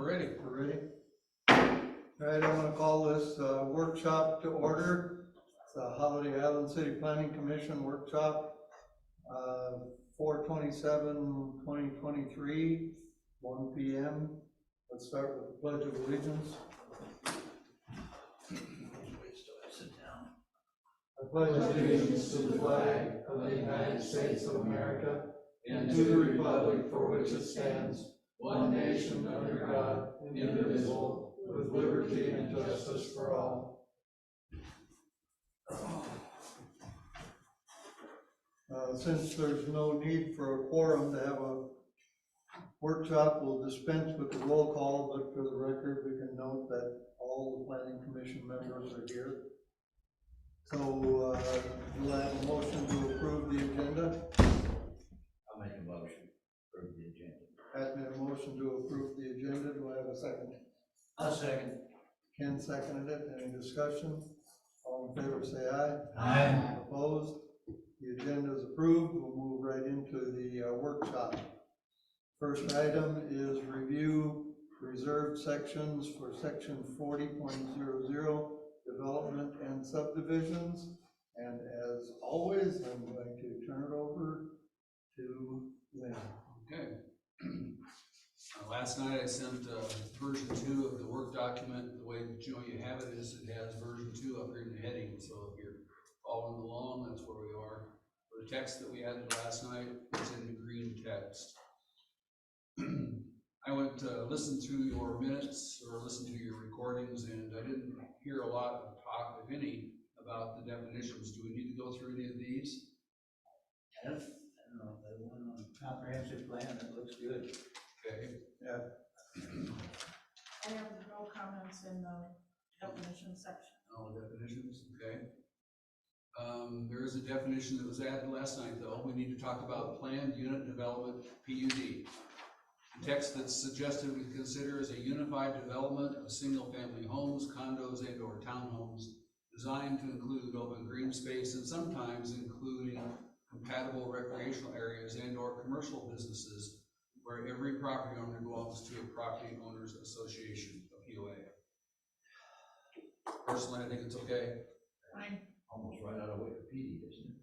We're ready. We're ready. All right, I'm gonna call this workshop to order. It's the Holiday Island City Planning Commission workshop, 4/27/2023, 1 p.m. Let's start with the Pledge of Allegiance. I pledge allegiance to the flag of the United States of America and to the republic for which it stands, one nation under God, indivisible, with liberty and justice for all. Since there's no need for a quorum to have a workshop, we'll dispense with the roll call, but for the record, we can note that all the planning commission members are here. So, do I have a motion to approve the agenda? I'll make a motion to approve the agenda. Has been a motion to approve the agenda. Do I have a second? I'll second. Ken seconded it. Any discussion? All in favor say aye. Aye. Opposed? The agenda is approved. We'll move right into the workshop. First item is review reserved sections for section 40.00 development and subdivisions. And as always, I'm going to turn it over to Lynn. Okay. Last night I sent version 2 of the work document. The way that you have it is it has version 2 up here in the heading. So if you're following along, that's where we are. The text that we added last night is in the green text. I went to listen through your minutes or listen to your recordings, and I didn't hear a lot of talk, if any, about the definitions. Do we need to go through any of these? I don't know, the one on comprehensive plan, it looks good. Okay. Yeah. I have no comments in the definition section. All the definitions, okay. There is a definition that was added last night, though. We need to talk about planned unit development, PUD. The text that's suggested we consider is a unified development of single-family homes, condos, and/or townhomes designed to include open green space and sometimes including compatible recreational areas and/or commercial businesses where every property owner belongs to a property owners association, a POA. Personally, I think it's okay. Fine. Almost right out of Wikipedia, isn't it?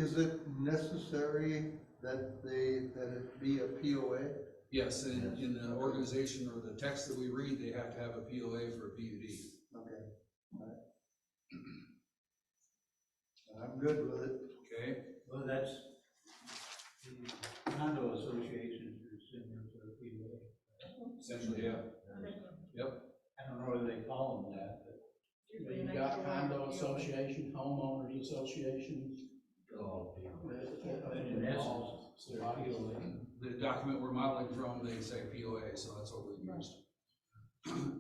Is it necessary that it be a POA? Yes, in the organization or the text that we read, they have to have a POA for a PUD. Okay. All right. I'm good with it. Okay. Well, that's, the condo associations are similar to the PUA. Essentially, yeah. Yep. I don't know whether they call them that, but. Usually You've they got go condo out. association, homeowners associations. Oh, But in essence, they're PUA. The document we're modeling from, they say POA, so that's what we used.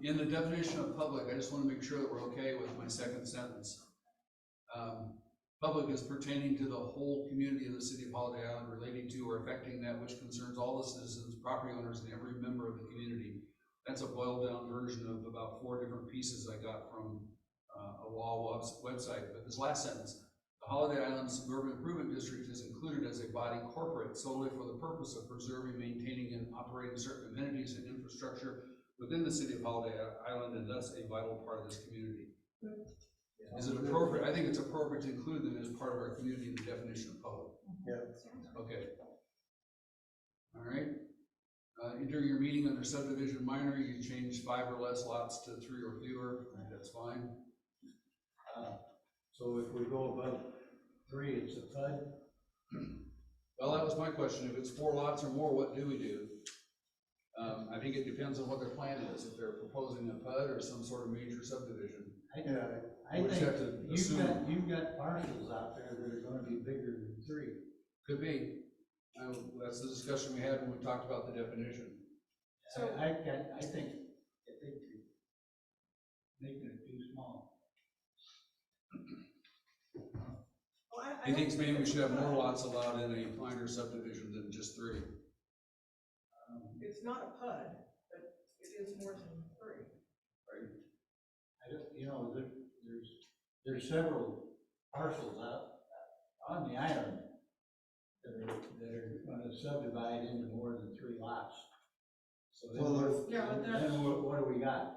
In the definition of public, I just want to make sure that we're okay with my second sentence. Public is pertaining to the whole community of the city of Holiday Island, relating to or affecting that which concerns all the citizens, property owners, and every member of the community. That's a boiled down version of about 4 different pieces I got from a law website. But this last sentence, the Holiday Island Suburban Improvement District is included as a body corporate solely for the purpose of preserving, maintaining, and operating certain amenities and infrastructure within the city of Holiday Island, and thus a vital part of this community. Is it appropriate? I think it's appropriate to include them as part of our community in the definition of public. Yeah. Okay. All right. During your meeting under subdivision minor, you change 5 or less lots to 3 or fewer. I think that's fine. So if we go above 3, it's a PUD? Well, that was my question. If it's 4 lots or more, what do we do? I think it depends on what their plan is. If they're proposing a PUD or some sort of major subdivision. Yeah. I We just have think to assume. you've got parcels out there that are gonna be bigger than 3. Could be. That's the discussion we had when we talked about the definition. So- I think making it too small. Well, I He thinks don't maybe we it's should have more a PUD. lots allowed in a minor subdivision than just 3. It's not a PUD, but it is more than 3. Right? You know, there's several parcels out on the island that are gonna subdivide into more than 3 lots. So then Well, Yeah, but that's, then what do we got?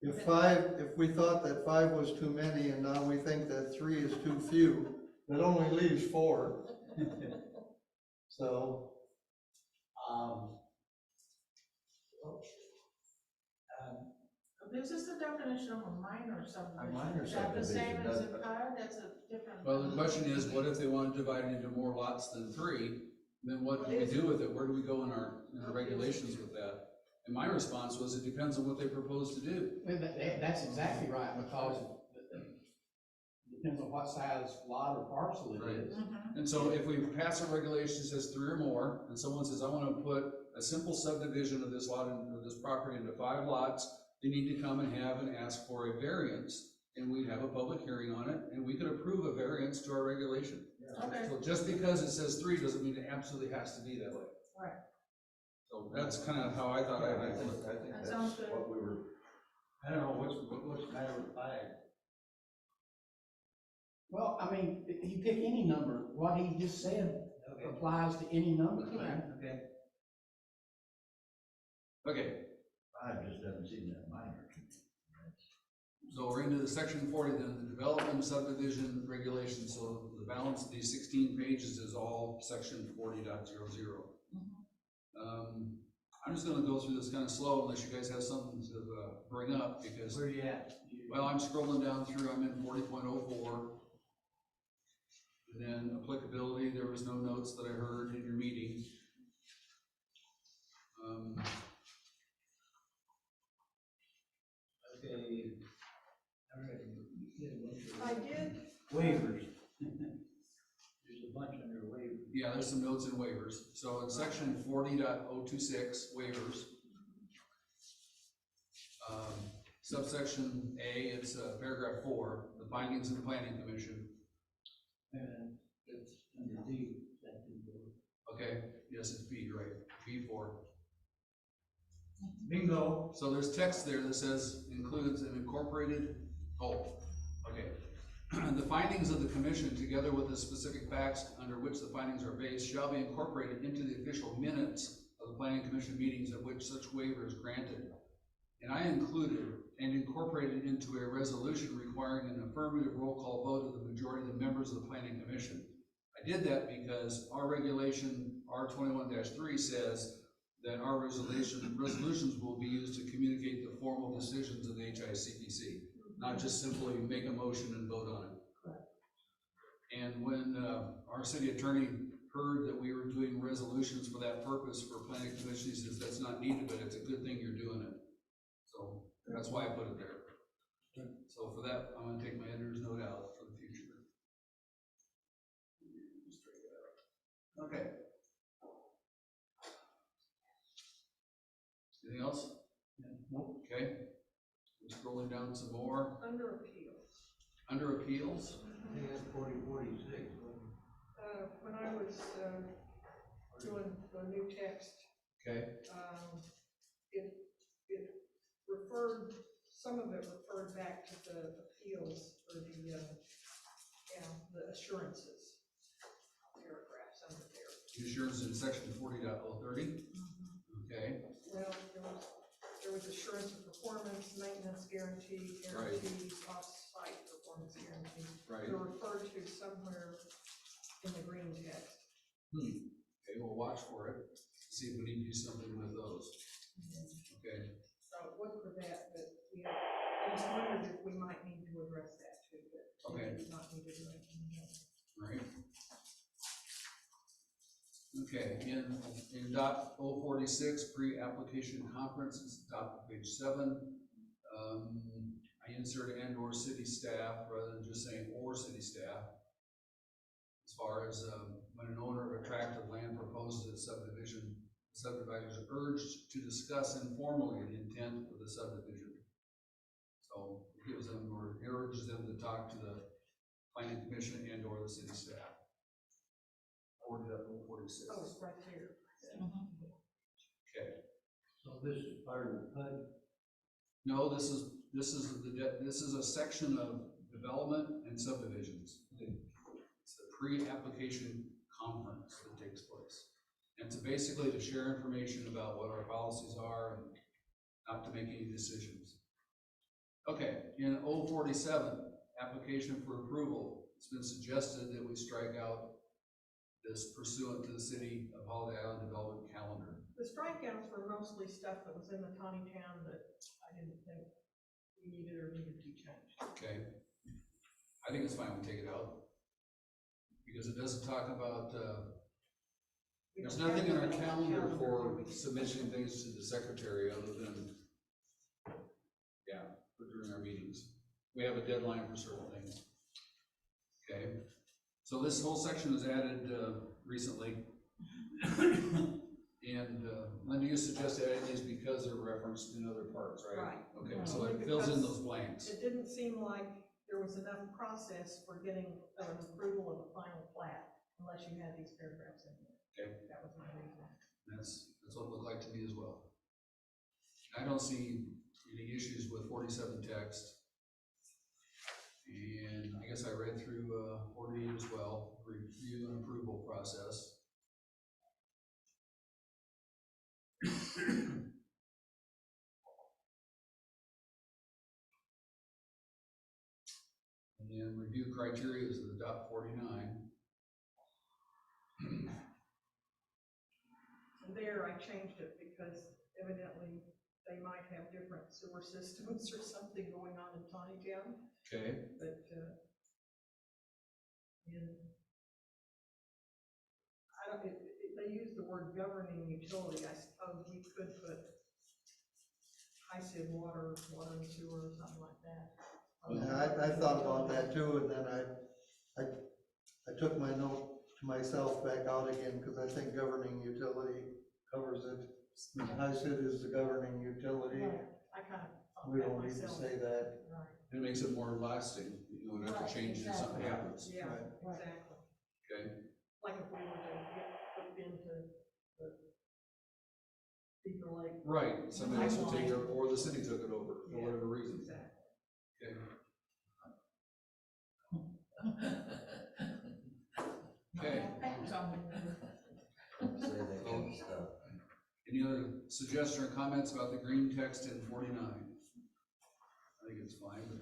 if we thought that 5 was too many and now we think that 3 is too few, that only leaves 4. So, this is the definition of a minor subdivision. minor Is that the same subdivision, as a doesn't- car? That's a different. Well, the question is, what if they want to divide it into more lots than 3? Then what do we do with it? Where do we go in our regulations with that? And my response was, it depends on what they propose to do. Well, that's exactly right, because it depends on what size lot or parcel it Right. is. Mhm. And so if we pass a regulation that says 3 or more, and someone says, I wanna put a simple subdivision of this lot, of this property into 5 lots, they need to come and have and ask for a variance, and we'd have a public hearing on it, and we could approve a variance to our regulation. Okay, So just because it says 3 doesn't mean it absolutely has to be that way. right. So that's kind of how I thought I I'd think, handle it. I think That that's sounds good. what we were, I don't know, what's the matter with 5? Well, I mean, you pick any number, what he just said Okay. applies to any number. Okay. Okay, 5 just doesn't seem that minor. so we're into the section 40 then, the development subdivision regulations. So the balance of these 16 pages is all section 40.00. I'm just gonna go through this kind of slow unless you guys have something to bring up, because, Where you at? well, I'm scrolling down through, I'm in 40.04. And then applicability, there was no notes that I heard in your meeting. Okay. All right. You did a bunch of I did, waivers. There's a bunch under waivers. Yeah, there's some notes and waivers. So in section 40.026, waivers. Subsection A, it's paragraph 4, the findings of the planning commission. And it's under D, section 4. Okay, yes, it's B, right, B4. Bingo. So there's text there that says includes an incorporated, okay. The findings of the commission, together with the specific facts under which the findings are based, shall be incorporated into the official minutes of the planning commission meetings at which such waiver is granted. And I included and incorporated into a resolution requiring an affirmative roll call vote of the majority of the members of the planning commission. I did that because our regulation, R21-3, says that our resolutions will be used to communicate the formal decisions of the HICPC, not just simply make a motion and vote on it. And when our city attorney heard that we were doing resolutions for that purpose for planning commission, he says that's not needed, but it's a good thing you're doing it. So that's why I put it there. So for that, I'm gonna take my editor's note out for the future. Okay. Anything else? Nope. Okay. We're scrolling down some more. under appeals. Under appeals, I think that's 4046. When I was, doing the new text, okay, it referred, some of it referred back to the appeals or the assurances paragraphs under there. insurance in section 40.030, okay, Well, there was assurance of performance, maintenance guarantee, guarantees, off-site performance guarantee. right. They're referred to somewhere in the green text. Okay, we'll watch for it, see if we need to do something with those, okay. So it wasn't for that, but I just wondered if we might need to address that too, but Okay. maybe not need to do anything else. Right. Okay, in dot 046, pre-application conference, it's dot page 7. I insert and or city staff rather than just saying or city staff. As far as when an owner of a tract of land proposes a subdivision, the subdivider is urged to discuss informally the intent of the subdivision. So it gives them, or urges them to talk to the planning commission and or the city staff. 40.046. Oh, it's right there. Okay. So this is part of the PUD. No, this is a section of development and subdivisions. It's the pre-application conference that takes place. And to basically to share information about what our policies are and not to make any decisions. Okay, in 047, application for approval, it's been suggested that we strike out this pursuant to the City of Holiday Island Development Calendar. The strikeouts were mostly stuff that was in the Tawny Town that I didn't think we needed or needed to be changed. Okay, I think it's fine, we take it out. Because it doesn't talk about, We there's don't have nothing in our anything on the calendar calendar for that we- submitting things to the secretary other than, yeah, for during our meetings. We have a deadline for certain things. Okay, so this whole section was added, recently. And, Linda, you suggested adding these because they're referenced in other parts, right? Right. Okay, so it fills in those blanks. It didn't seem like there was enough process for getting an approval of a final plat unless you had these paragraphs in there. Okay. That was my reason. That's what it looked like to me as well. I don't see any issues with 47 text. And I guess I read through 48 as well, review and approval process. And then review criteria is the dot 49. And there I changed it because evidently they might have different sewer systems or something going on in Tawny Town, Okay. but, and I don't, they use the word governing utility. I suppose we could put HICPC water and sewer or something like that. Yeah, I thought about that too, and then I took my note to myself back out again, because I think governing utility covers it. HICPC is the governing utility, Right. I kind of thought we that don't need to myself. say that. Right, It makes it more lasting, you don't have Right, to change it if something exactly. happens. yeah, Right. exactly. Okay, Like if we were to get hooked into the Beaver Lake. right, somebody else will take it, Pipeline. or the city took it over, for Yeah, whatever reason. Exactly. Okay. Okay, Thanks, Say that kind of stuff. any other suggestions or comments about the green text in 49? I think it's fine, but.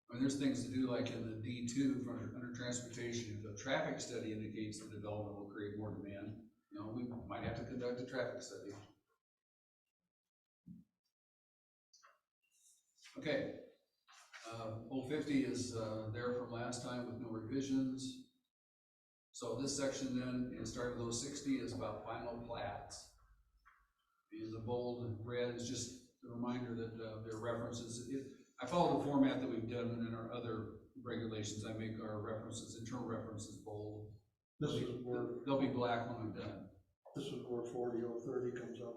I mean, there's things to do like in the D2 under transportation, if a traffic study indicates the development will create more demand, you know, we might have to conduct a traffic study. Okay, 050 is there from last time with no revisions. So this section then, starting with 060, is about final plats. And the bold red is just a reminder that there are references. I follow the format that we've done in our other regulations. I make our references, internal references bold. This is where, They'll be black when I'm done. this is where 40030 comes up.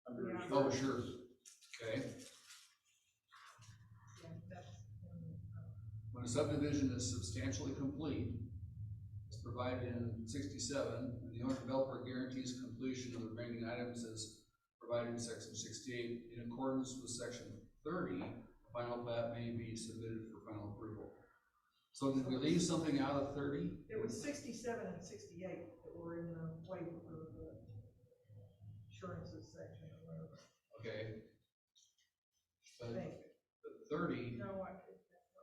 Under Yeah. Oh, sure. Okay. Yeah, that's, When a subdivision is substantially complete, as provided in 67, and the owner developer guarantees completion of the remaining items as provided in section 68, in accordance with section 30, a final plat may be submitted for final approval. So did we leave something out of 30? it was 67 and 68 that were in the waiver for the insurances section or whatever. Okay. I But think. the 30, No,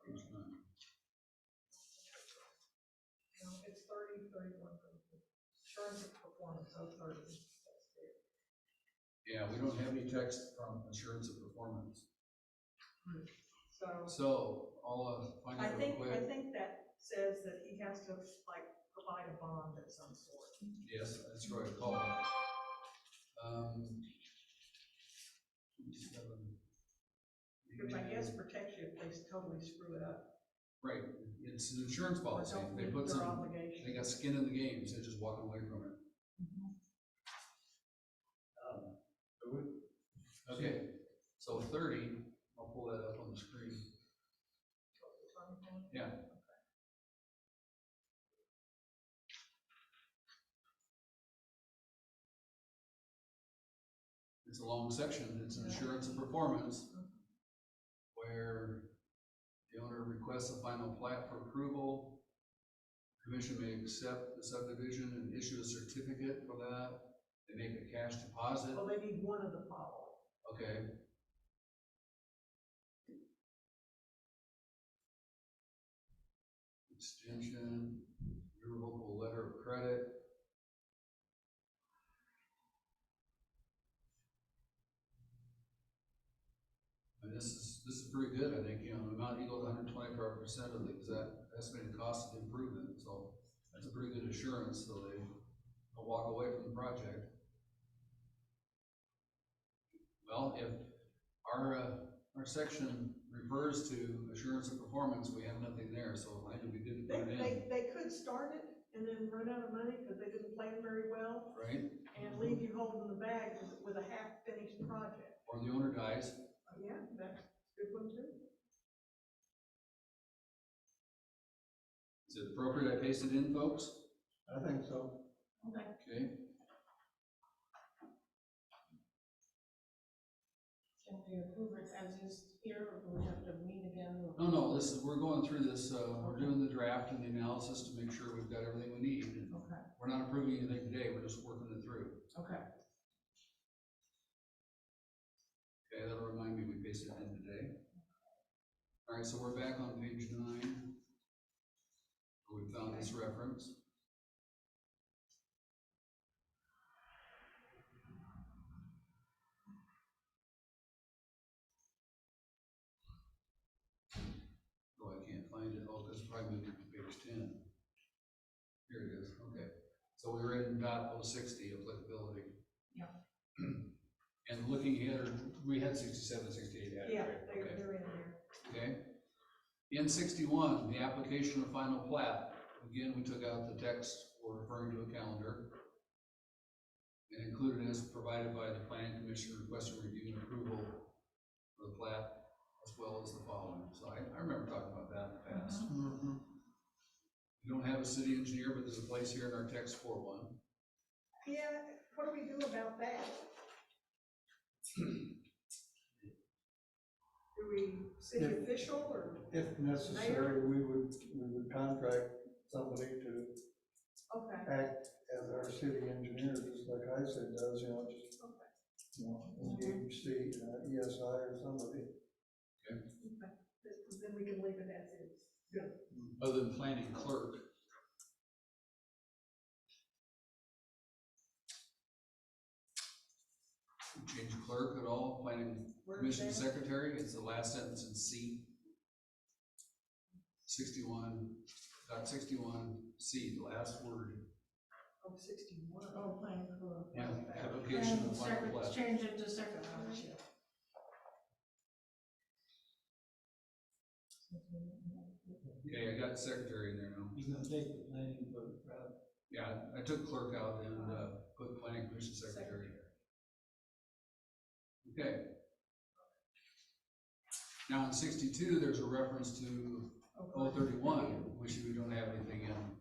page 9. no, it's 30, 31, 32. Insurance of performance, so 30. That's there. Yeah, we don't have any text from assurance of performance. So. So I'll find I out real think quick. that says that he has to like provide a bond of some sort. Yes, that's right, call it. 27. Which I guess protects you if they totally screw it up. Right, it's an insurance Or policy. don't They meet put their some, obligation. they got skin in the game, so they're just walking away from it. Okay, so 30, I'll pull that up on the screen. Yeah. It's a long section, it's an assurance of performance, where The owner requests a final plat for approval. Commission may accept the subdivision and issue a certificate for that. They make a cash deposit. Well, they need one of the following. Okay. Extension, irrevocable letter of credit. And this is pretty good, I think, you know, the amount equal to 125% of the exact estimated cost of the improvement, so that's a pretty good assurance, so they don't walk away from the project. Well, if our section refers to assurance of performance, we have nothing there, so I think we did put it in, They could start it and then run out of money because they didn't plan very well right? and leave you holding the bag with a half-finished project. Or the owner dies. Yeah, that's a good one too. Is it appropriate I paste it in, folks? I think so. Okay. Okay. Can we approve it as is here, or do we have to meet again? or- No, we're going through this, we're doing the draft and the analysis to make sure we've got everything we need. And Okay, we're not approving anything today, we're just working it through. okay. Okay, that'll remind me we pasted it in today. All right, so we're back on page 9. Where we found this reference. Oh, I can't find it. Oh, because probably moved it to page 10. Here it is. Okay. So we were in .060 applicability. Yeah. And looking ahead, we had 67, 68 added, Yeah, right? Okay. they're in there. Okay. In 61, the application of final plat. Again, we took out the text for referring to a calendar and included as provided by the planning commission requesting review and approval of the plat as well as the following. So I remember talking about that in the past. Mhm. We don't have a city engineer, but there's a place here in our text for one. Yeah, what do we do about that? Do we city Yeah. official or? If necessary, we would contract somebody to Okay. act as our city engineer, just like I said does, you know, just, Okay. you know, engage ESI or somebody. Okay. Then we can leave it as is. Good. Other than planning clerk. Change clerk at all, planning Where's commission that? secretary, it's the last sentence in C. 61.61C, the last word. Oh, 61. Oh, planning for. Yeah, application of final Second, plat. change it to secretary. Okay, I got secretary in there now. You're gonna take the planning for the crowd. Yeah, I took clerk out and, put planning commission secretary. Okay. Now in 62, there's a reference to 031, which we don't have anything in.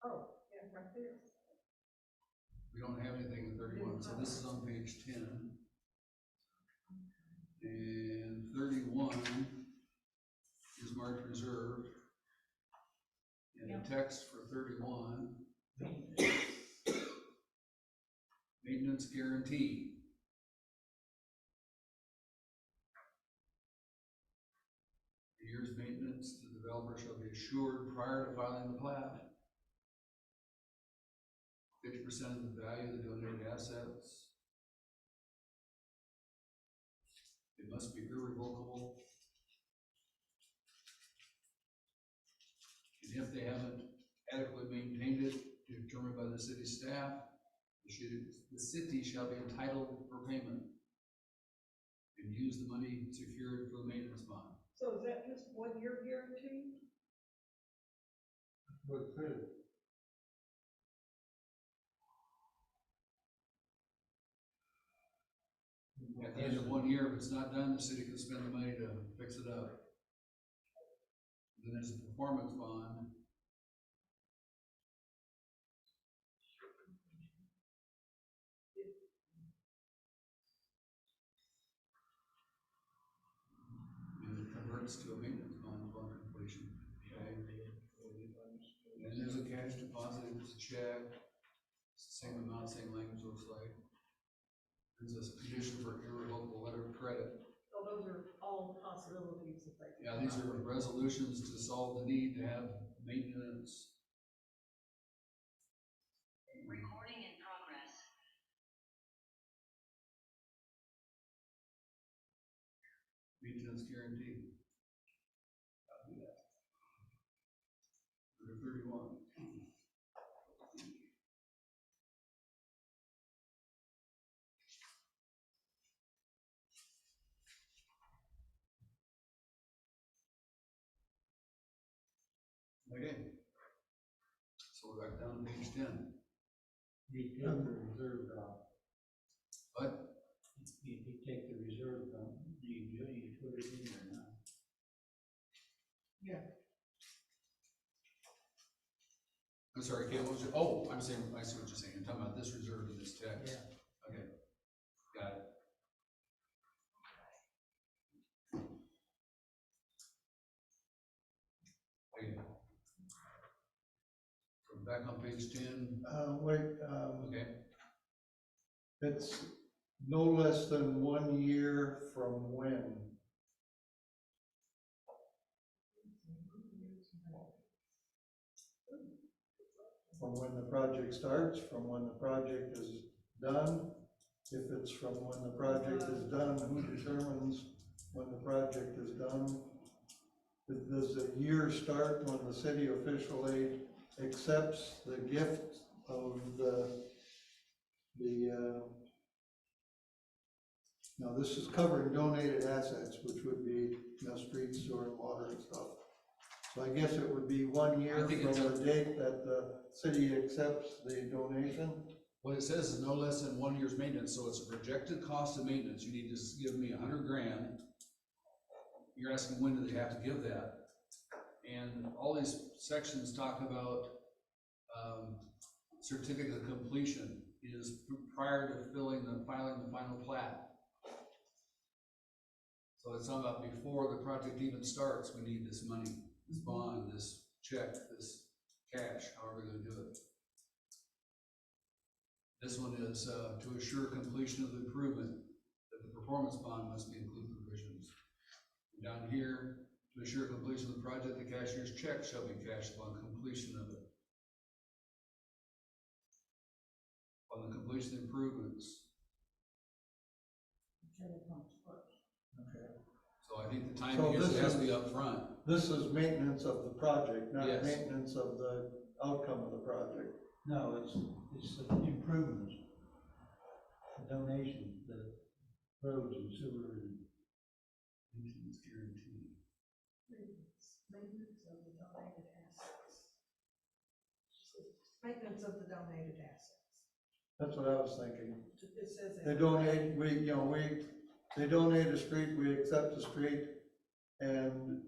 Oh, yeah, right there. We don't have anything in 31, so this is on page 10. And 31 is marked reserved. And the text for 31, maintenance guarantee. A year's maintenance to the developer shall be assured prior to filing the plat. 50% of the value of the donated assets. It must be irrevocable. And if they haven't adequately maintained it, determined by the city staff, the city shall be entitled for payment and use the money secured for the maintenance bond. So is that just 1 year guarantee? But good. At the end of 1 year, if it's not done, the city can spend the money to fix it up. Then there's a performance bond. And it converts to a maintenance bond, is what I'm check. It's the same amount, same language, looks like. There's a condition for irrevocable letter of credit. So those are all possibilities that they. Yeah, these are resolutions to solve the need to have maintenance. Recording in progress. Maintenance guarantee. I'll do that. Number 31. Okay. So we're back down to page 10. You take the reserve off. What? You take the reserve off, you put it in there now. I'm sorry, Kate, what was your, oh, I'm saying, I see what you're saying. You're talking about this reserve in this text. Okay, got it. Okay. So back on page 10, Wait, okay, it's no less than 1 year from when? From when the project starts, from when the project is done? If it's from when the project is done, who determines when the project is done? Does the year start when the city officially accepts the gift of now this is covering donated assets, which would be, streets, sewer, and water and stuff. So I guess it would be 1 year I think from it's the date that the city accepts the donation. what it says is no less than 1 year's maintenance, so it's a projected cost of maintenance. You need to give me 100 grand. You're asking when do they have to give that? And all these sections talk about certificate of completion is prior to filing the final plat. So it's talking about before the project even starts, we need this money, this bond, this check, this cash, however we're gonna do it. This one is to assure completion of the improvement, that the performance bond must be included provisions. Down here, to assure completion of the project, the cashier's check shall be cashed upon completion of it. On the completion of improvements. Okay. So I think the timing is it has to be up front. This is maintenance of the project, not Yes. maintenance of the outcome of the project. No, it's the improvements, the donations, the roads and sewer and. Maintenance guarantee. Maintenance of the donated assets. Maintenance of the donated assets. That's what I was thinking. It says that. They donate, they donate a street, we accept the street, and,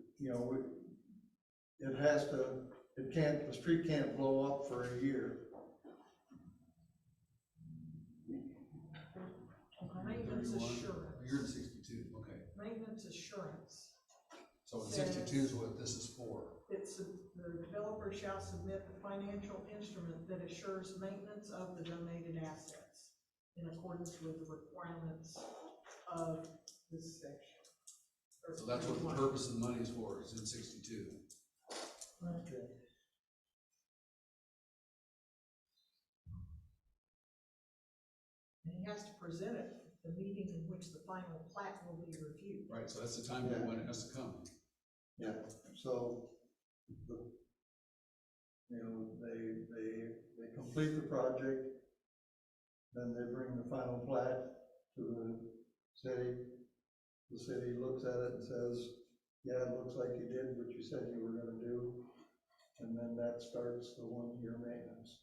the street can't blow up for a year. Maintenance 31. assurance. You're in 62, okay. Maintenance assurance. So in 62 is what this is for. It's, the developer shall submit the financial instrument that assures maintenance of the donated assets in accordance with the requirements of this section. So that's what the purpose of the money is for, is in 62. Okay. And he has to present it at the meeting in which the final plat will be reviewed. Right, so that's the time when it has to come. Yeah, so, they complete the project, then they bring the final plat to the city. The city looks at it and says, yeah, it looks like you did what you said you were gonna do, and then that starts the 1 year maintenance.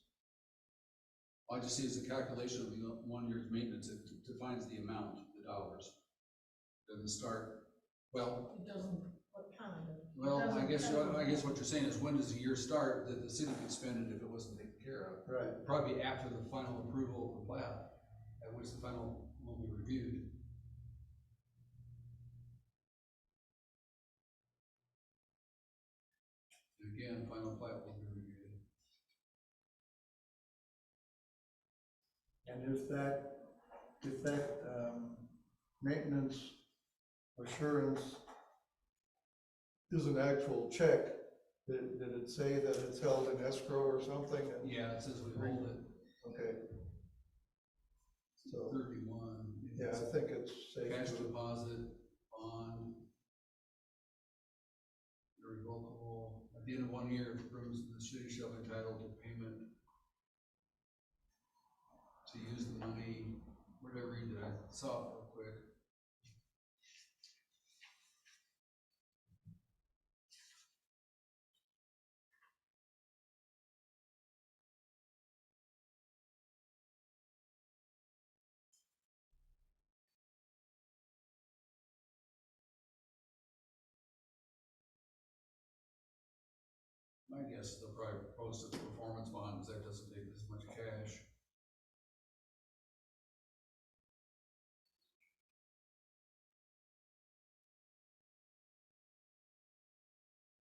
All I just see is the calculation of the 1 year's maintenance. It defines the amount, the dollars. Doesn't start, well, It doesn't, what kind of? well, I guess what you're saying is when does the year start that the city could spend it if it wasn't taken care of? Right. Probably after the final approval of the plat, at which the final will be reviewed. And again, final plat will be reviewed. And if that, maintenance assurance is an actual check, did it say that it's held in escrow or something? And- Yeah, it says we hold it, Okay. So, 31. yeah, I think it's safe. Cash to- deposit, bond, irrevocable. At the end of 1 year, the city shall be entitled to payment to use the money. Where did I read that? I saw it real quick. My guess is they'll probably post a performance bond, because that doesn't take as much cash.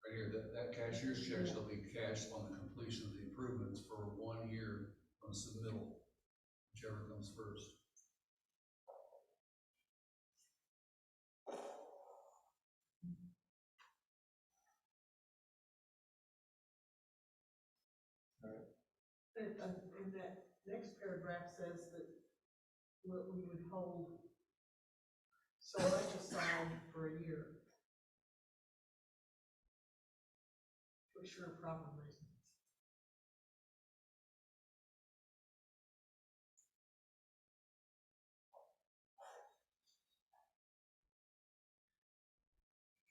Right here, that cashier's check shall be cashed on the completion of the improvements for 1 year from submittal, whichever comes first. And that next paragraph says that what we would hold so much aside for a year. For sure, proper reason.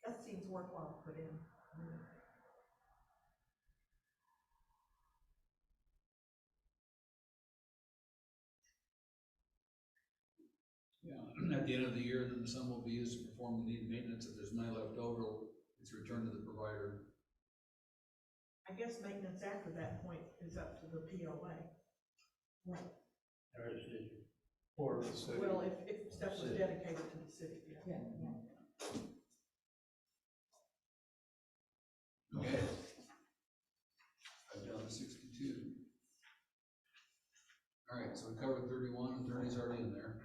That seems worthwhile to put in. Yeah, at the end of the year, then the sum will be used to perform the needed maintenance. If there's money left over, it's returned to the provider. I guess maintenance after that point is up to the POA. Right. Or is it For the city. Well, if stuff was dedicated to the city, yeah. Okay. Right down to 62. All right, so we covered 31, and 30's already in there.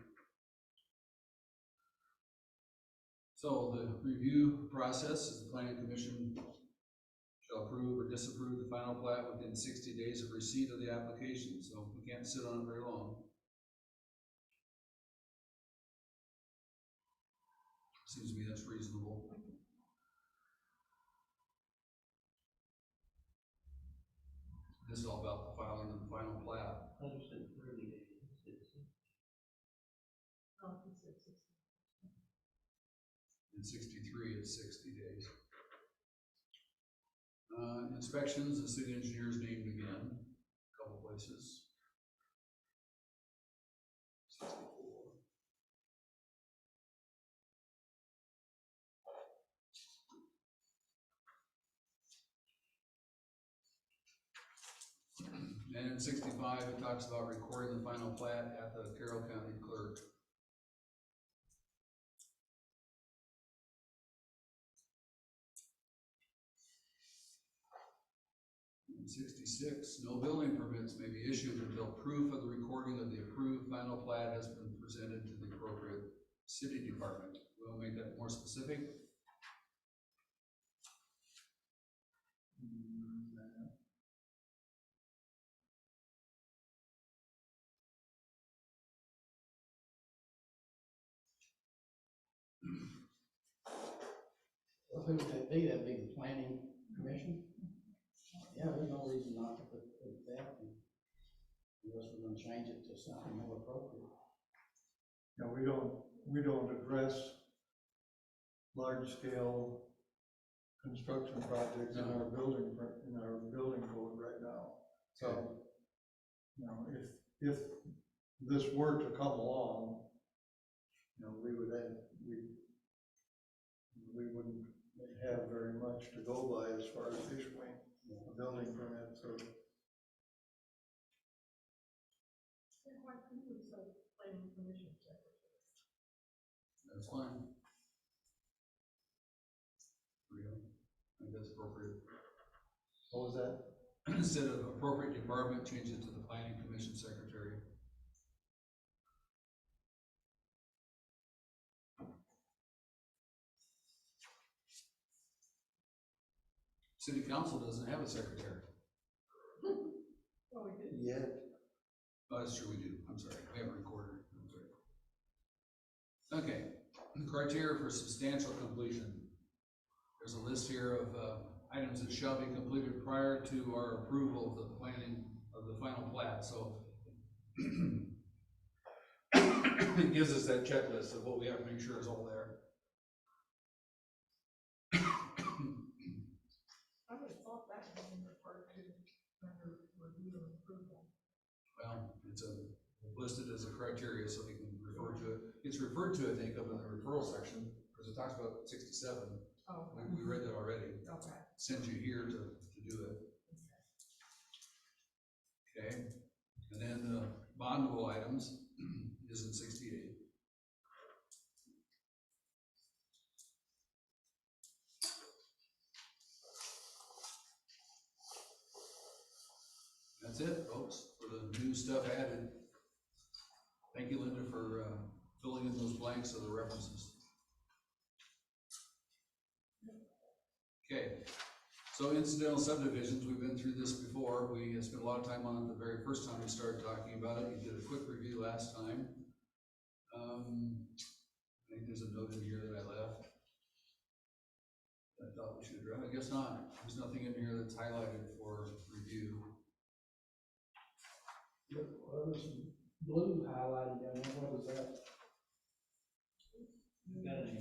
So the review process is the planning commission shall approve or disapprove the final plat within 60 days of receipt of the application, so we can't sit on it very long. Seems to me that's reasonable. This is all about the filing of the final plat. I just said 30 days. Oh, it's 60. In 63, it's 60 days. Inspections, the city engineer's named again, a couple places. 64. And in 65, it talks about recording the final plat at the Carroll County Clerk. In 66, no building permits may be issued until proof of the recording of the approved final plat has been presented to the appropriate city department. We'll make that more specific. Well, who would that be? That'd be the planning commission? Yeah, there's no reason not to put that in. Unless we're gonna change it to something more appropriate. You know, we don't address large scale construction projects in our building code right now. So, you know, if this were to come along, you know, we wouldn't have very much to go by as far as issuing a building permit, so. Why couldn't we say planning commission secretary? That's fine. There we go. I think that's appropriate. What was that? Instead of appropriate department, change it to the planning commission secretary. City council doesn't have a secretary. Oh, we did. Yeah. Oh, that's true, we do, I'm sorry, we have a recorder, I'm sorry. Okay, criteria for substantial completion. There's a list here of, items that shall be completed prior to our approval of the planning of the final plat, so it gives us that checklist of what we have to make sure is all there. I would have thought that had been referred to under review and approval. Well, it's listed as a criteria, so we can refer to it. It's referred to, I think, up in the referral section, because it talks about 67. Oh, We read that already. okay. Sends you here to do it. Okay, and then the bondable items is in 68. That's it, folks, for the new stuff added. Thank you, Linda, for filling in those blanks of the references. Okay, so incidental subdivisions, we've been through this before. We spent a lot of time on it the very first time we started talking about it. You did a quick review last time. I think there's a note in here that I left. I thought we should address. I guess not. There's nothing in here that's highlighted for review. Well, there's some blue highlighted down there, what was that? You got any?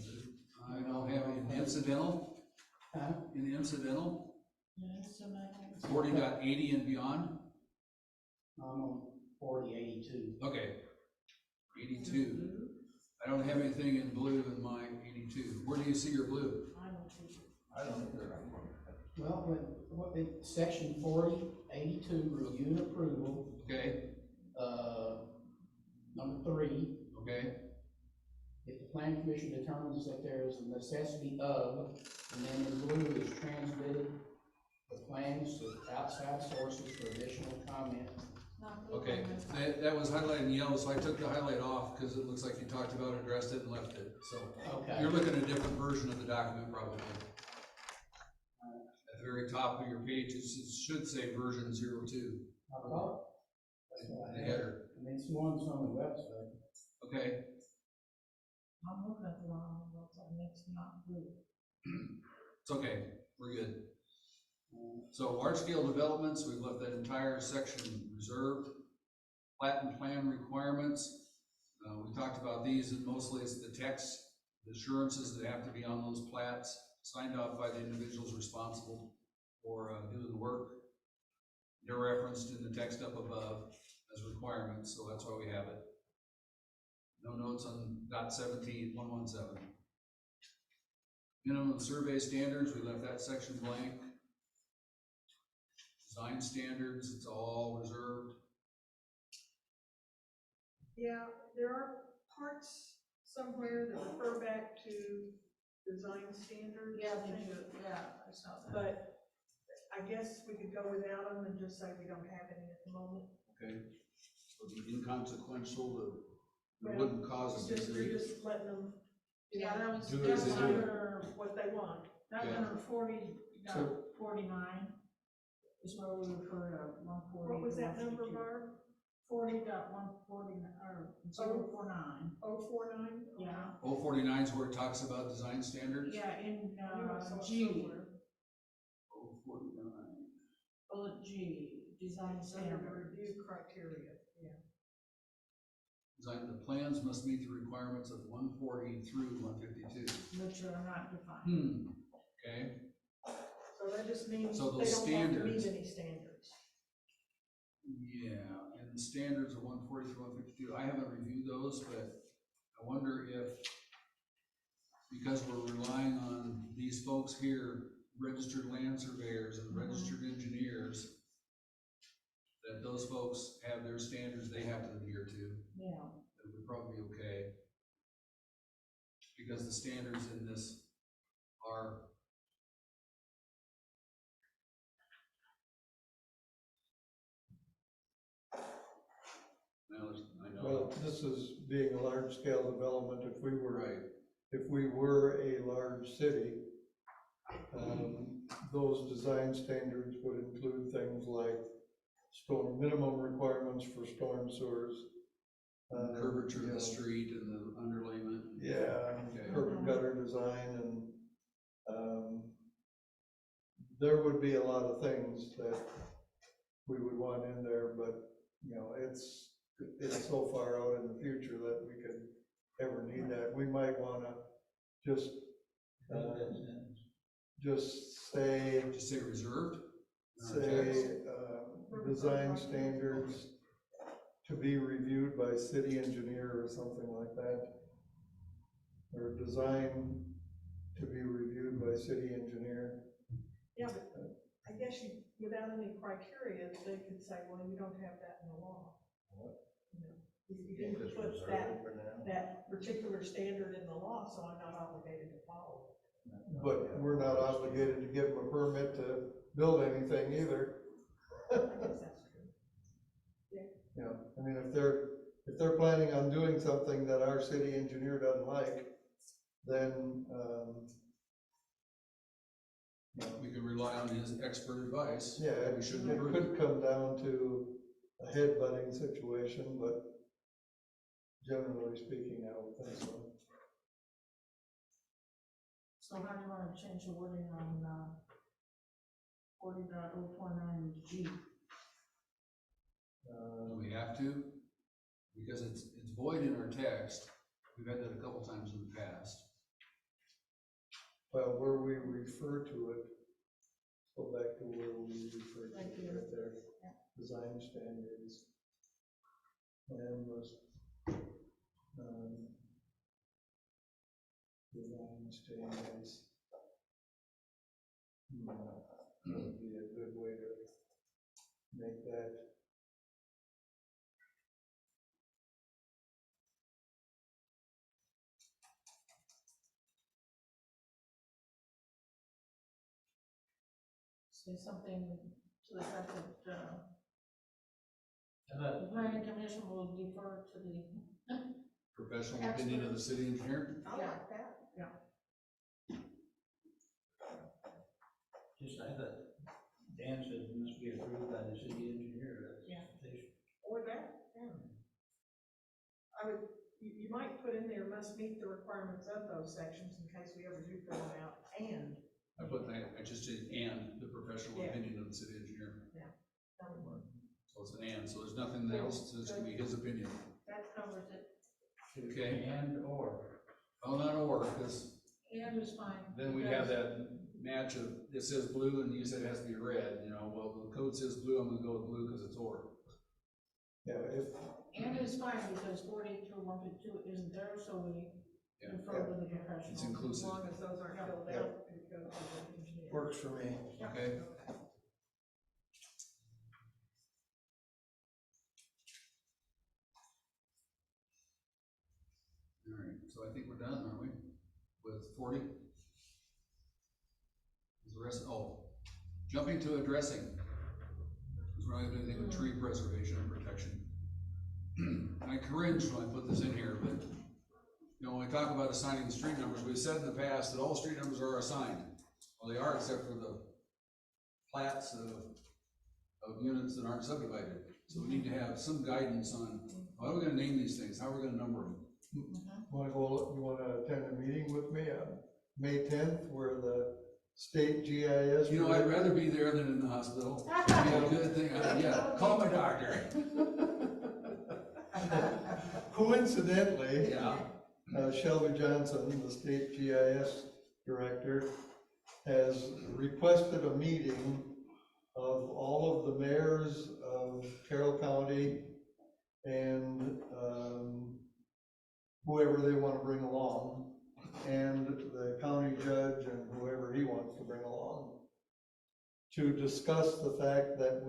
I don't have any incidental. Huh? In the incidental, Yeah, so that- 40.80 and beyond. I'm on 4082. Okay, 82. I don't have anything in blue in my 82. Where do you see your blue? I don't see it. I don't either. Well, what in section 4082, review and approval, Okay, number 3, okay, if the planning commission determines that there is a necessity of, and then in blue is transmitted the plans to outside sources for additional comment. Not blue okay. on this. That was highlighted in yellow, so I took the highlight off because it looks like you talked about it, addressed it, and left it. So Okay. you're looking at a different version of the document probably. At the very top of your page, it should say version 02. I thought, that's what I The had. header. I mean, it's the ones on the website. Okay, I'm looking at the wrong one, so it's not blue. it's okay, we're good. So large-scale developments, we've left that entire section reserved. Plat and plan requirements, we talked about these, and mostly it's the text, the assurances that have to be on those plats, signed off by the individuals responsible for doing the work. They're referenced in the text up above as requirements, so that's why we have it. No notes on .17.117. Minimum survey standards, we left that section blank. Design standards, it's all reserved. Yeah, there are parts somewhere that refer back to design standards. Yeah, they do, yeah, I saw that. But I guess we could go without them and just say we don't have any at the moment. Okay, so it'd be inconsequential, it Well, wouldn't cause us to You're agree. just letting them, you Yeah, know, that was, Do that as was they do. under, what they want. that was Okay. under 40, So- 49, is where we refer to 140. What was to that number, 152. Barb? 40.140, or 049, 049? yeah. 049 is where it talks about design standards. Yeah, in, I knew I saw it G, somewhere. 049. bullet G, design Under the standard. review criteria, yeah. Design, the plans must meet the requirements of 140 through 152. Which are not defined. Okay, So that just means So they those don't have to meet standards- any standards. yeah, and the standards are 140 through 152. I haven't reviewed those, but I wonder if, because we're relying on these folks here, registered land surveyors and registered engineers, that those folks have their standards they have to adhere to. Yeah. It would probably be okay. Because the standards in this are. Well, I know. Well, this is being a large-scale development. If we were Right, a large city, Those design standards would include things like storm, minimum requirements for storm sewers. Curvature you of know, the street and the underlayment. Yeah, Okay. curb and gutter design and, there would be a lot of things that we would want in there, but, you know, it's so far out in the future that we could ever need that. We might wanna just, just say, Just say reserved? say, design standards to be reviewed by city engineer or something like that. Or design to be reviewed by city engineer. Yeah, but I guess you, without any criteria, they could say, well, you don't have that in the law. You know, you didn't Just put reserve that, it for now. that particular standard in the law, so I'm not obligated to follow it. But we're not obligated to give them a permit to build anything either. I guess that's true. You know, I mean, if they're planning on doing something that our city engineer doesn't like, then, you know, We could rely on his expert advice. yeah, We shouldn't it approve could come down to a headbutting situation, but generally speaking, I would think so. So how do you wanna change the wording on, 40.049G? Do we have to? Because it's void in our text. We've had that a couple times in the past. Well, where we refer to it, go back to where we refer to Right it, here. right there. Yeah. Design standards. And was, design standards. That would be a good way to make that. Say something to the effect that, How about the planning commission will defer to the, Professional opinion of the city engineer? I like that. just, I thought Dan said it must be approved by the city engineer. Yeah. Or that, yeah. I would, you might put in there, must meet the requirements of those sections in case we ever do fill it out, and I just did and the professional Yeah. opinion of the city engineer. that would work. So it's an and, so there's nothing else, so it's gonna be his opinion. that covers it. Okay. And or. Oh, not or, because And is fine. then we have that match of, it says blue and you said it has to be red, you know, well, the code says blue, I'm gonna go with blue because it's or. Yeah, if, And is fine because 40 through 152 isn't there, so we Yeah. defer to the professional. It's As inclusive. long as those aren't filled Yeah. out, it goes to the engineer. works for me. Okay. All right, so I think we're done, aren't we? With 40? Is the rest, oh, jumping to addressing. Because we're not gonna do anything with tree preservation and protection. I cringed when I put this in here, but, you know, when we talk about assigning the street numbers, we've said in the past that all street numbers are assigned. Well, they are except for the plats of units that aren't subdivided. So we need to have some guidance on, how are we gonna name these things? How are we gonna number them? You wanna attend a meeting with me on May 10th where the state GIS? You know, I'd rather be there than in the hospital. It'd be a good thing, yeah, call my doctor. Coincidentally, Yeah, Shelby Johnson, the state GIS director, has requested a meeting of all of the mayors of Carroll County and, whoever they want to bring along, and the county judge and whoever he wants to bring along, to discuss the fact that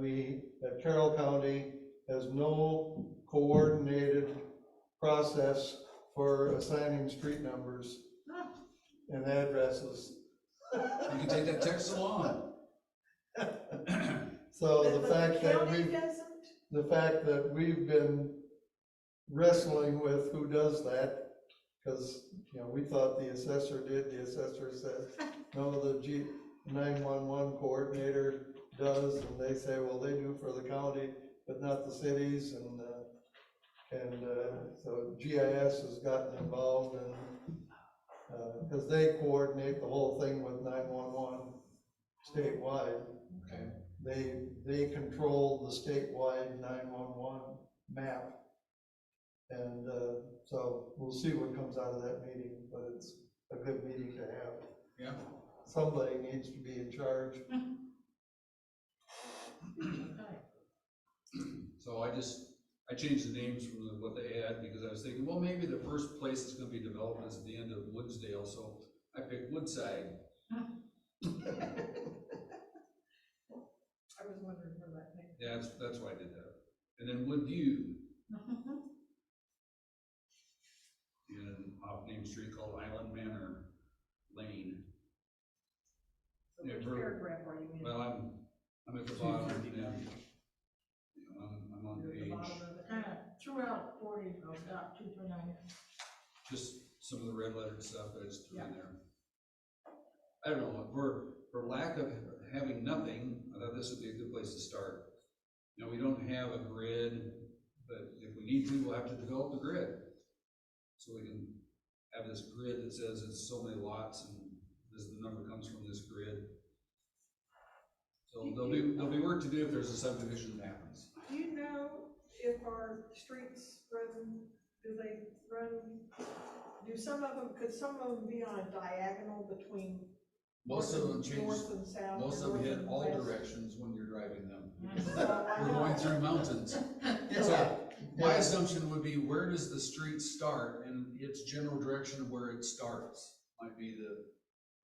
that Carroll County has no coordinated process for assigning street numbers and addresses. you can take that text along. So But the fact that county doesn't? the fact that we've been wrestling with who does that, because, you know, we thought the assessor did, the assessor said no, the 911 coordinator does, and they say, well, they do for the county, but not the cities, and so GIS has gotten involved, and, because they coordinate the whole thing with 911 statewide. Okay. They control the statewide 911 map. And, so we'll see what comes out of that meeting, but it's a good meeting to have. Yeah. Somebody needs to be in charge. So I changed the names from what they had, because I was thinking, well, maybe the first place it's gonna be developed is at the end of Woodsdale, so I picked Woodside. I was wondering where that came Yeah, that's why I did that. And then Woodview, in an off-name street called Island Manor Lane. from. Yeah, So which for- paragraph are you in? Well, I'm at the bottom, and, you know, I'm on You're at the page, bottom of it? Kind of throughout 40, about 2 through 9. just some of the red lettered stuff that I just threw in there. I don't know, for lack of having nothing, I thought this would be a good place to start. You know, we don't have a grid, but if we need to, we'll have to develop the grid. So we can have this grid that says it's so many lots, and this, the number comes from this grid. So there'll be work to do if there's a subdivision that happens. Do you know if our streets run, do some of them, could some of them be on a diagonal between Most of them change, north and south? most or of them north hit and all west? directions when you're driving them. So I We're know. going through mountains. So my assumption would be, where does the street start, and its general direction of where it starts might be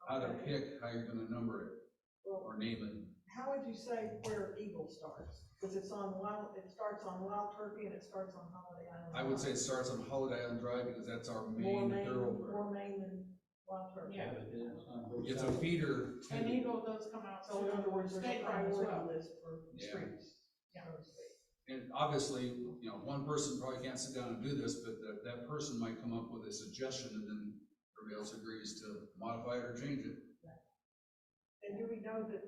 how to pick how you're gonna number it or name it. How would you say where Eagle starts? Because it starts on Wild Turkey and it starts on Holiday Island. I would say it starts on Holiday Island Drive, because that's our main thoroughfare. More main than Wild Turkey. Yeah. But then it's on both It's a sides. feeder to And the, Eagle does come out. So in other words, there's a state line as priority well. list for Yeah. streets. Yeah. so to speak. and obviously, you know, one person probably can't sit down and do this, but that person might come up with a suggestion, and then everybody else agrees to modify it or change it. And do we know that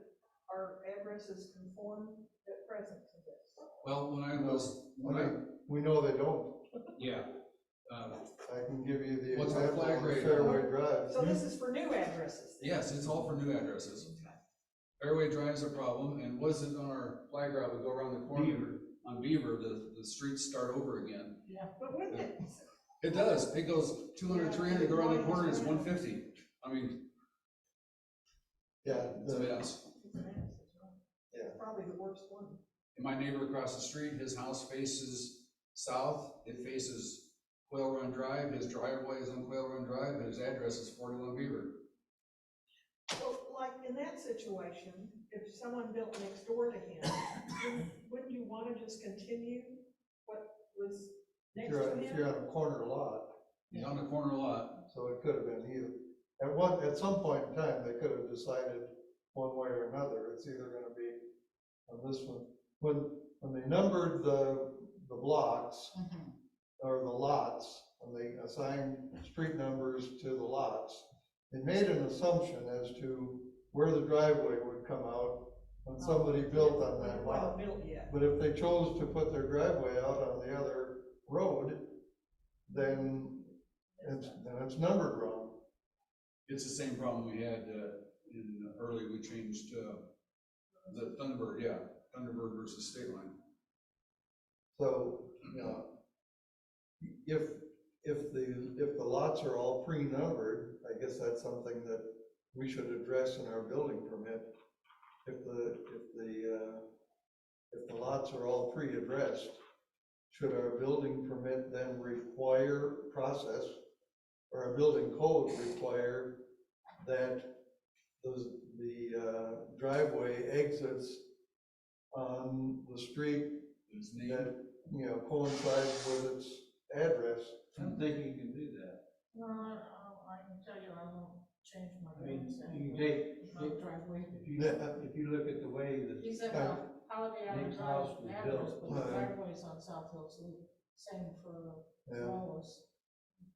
our addresses conform at present to this? Well, We know they don't. yeah, I can give you the What's our example flag of rate? Fairway Drive. So this is for new addresses? then? yes, it's all for new addresses. Fairway Drive's a problem, and wasn't on our flag route, we go around the corner on Beaver, the streets start over again. But wouldn't it? It does, it goes 200, 300, go around the corner, it's 150. I mean, Yeah, it's a mess. It's a mess, that's right. Yeah. Probably the worst one. And my neighbor across the street, his house faces south, it faces Quail Run Drive, his driveway is on Quail Run Drive, and his address is 41 Beaver. Well, like in that situation, if someone built next door to him, wouldn't you want to just continue what was next to if you're him? on a corner lot, He's on the corner lot. so it could have been either. At some point in time, they could have decided one way or another, it's either gonna be on this one. When they numbered the blocks, or the lots, when they assigned street numbers to the lots, they made an assumption as to where the driveway would come out when somebody built on that It lot. wasn't built yet. But if they chose to put their driveway out on the other road, then it's numbered wrong. It's the same problem we had in early, we changed the Thunderbird, yeah, Thunderbird versus State Line. So, you know, if the lots are all pre-numbered, I guess that's something that we should address in our building permit. If the lots are all pre-addressed, should our building permit then require process, or our building code require that the driveway exits on the street His that, name, you know, coincides with its address? I don't think you can do that. No, I can tell you, I won't change my. I mean, names you can anymore. take, My driveway. if you look at the way that, He said, Holiday Island Nick's Drive house was address, built. but the driveway's on South Hills Loop, same for Yeah. Wallace.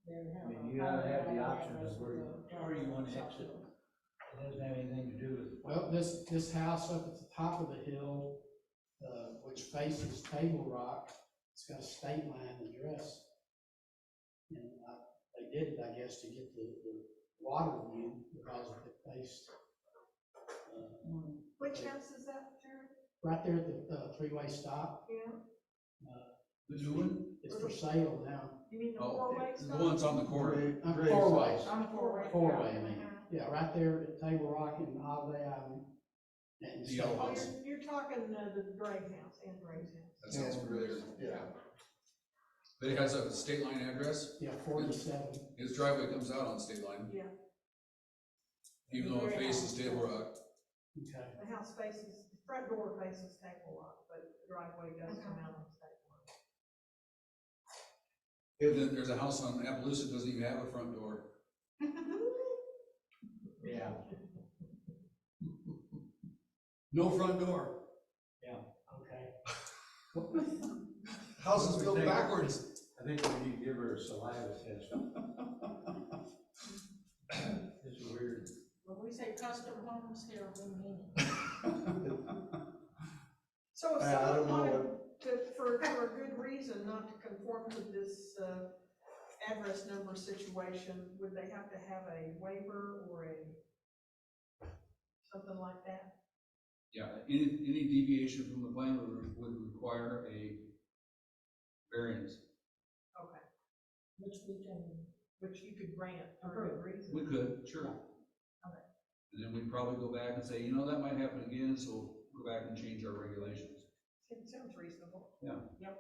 They I have mean, a you gotta have the Holiday Island option address of with where a you wanna driveway on South exit. Hills. It doesn't have anything to do with. Well, this house up at the top of the hill, which faces Table Rock, it's got a state line address. And they did it, I guess, to get the water view because of it faced, Which house is that, Jared? right there at the three-way stop. Yeah, The new one? It's for sale now. you mean the Oh, four-way the stop? one's on the corner. Four-way. On the four-way. Four-way, I mean, yeah, right there at Table Rock and Holiday Island. And The yellow Oh, house. you're talking the Drake house, and Dray's house. That sounds familiar. Yeah. But it has a state line address. Yeah, 47. His driveway comes out on state line, Yeah, even though it faces Table Rock. Okay. the house faces, the front door faces Table Rock, but the driveway does come out on State And then there's a house on Appaloosa that doesn't even have a front door. Line. Yeah. No front door. Okay. House is built backwards. I think we need to give her a saliva test. It's weird. When we say custom homes here, we mean it. So if I someone don't know wanted to, for a good reason, not to conform to this, address number situation, would they have to have a waiver or something like that? Yeah, any deviation from the plan would require a variance. Okay, Which we can, which you could grant for a good reason. We could, sure. Okay. And then we'd probably go back and say, you know, that might happen again, so we'll go back and change our regulations. It sounds reasonable. Yeah. Yep.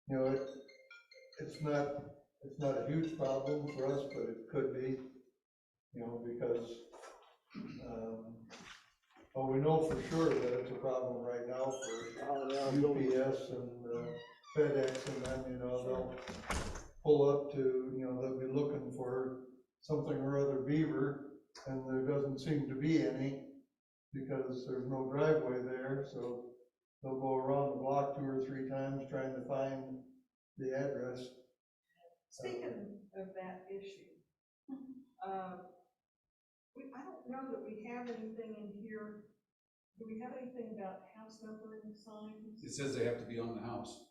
You know, it's not a huge problem for us, but it could be, you know, because, well, we know for sure that it's a problem right now for UPS and FedEx and them, you know, they'll pull up to, you know, they'll be looking for something or other beaver, and there doesn't seem to be any, because there's no driveway there, so they'll go around the block 2 or 3 times trying to find the address. Speaking of that issue, I don't know that we have anything in here. Do we have anything about house numbering signs? It says they have to be on the house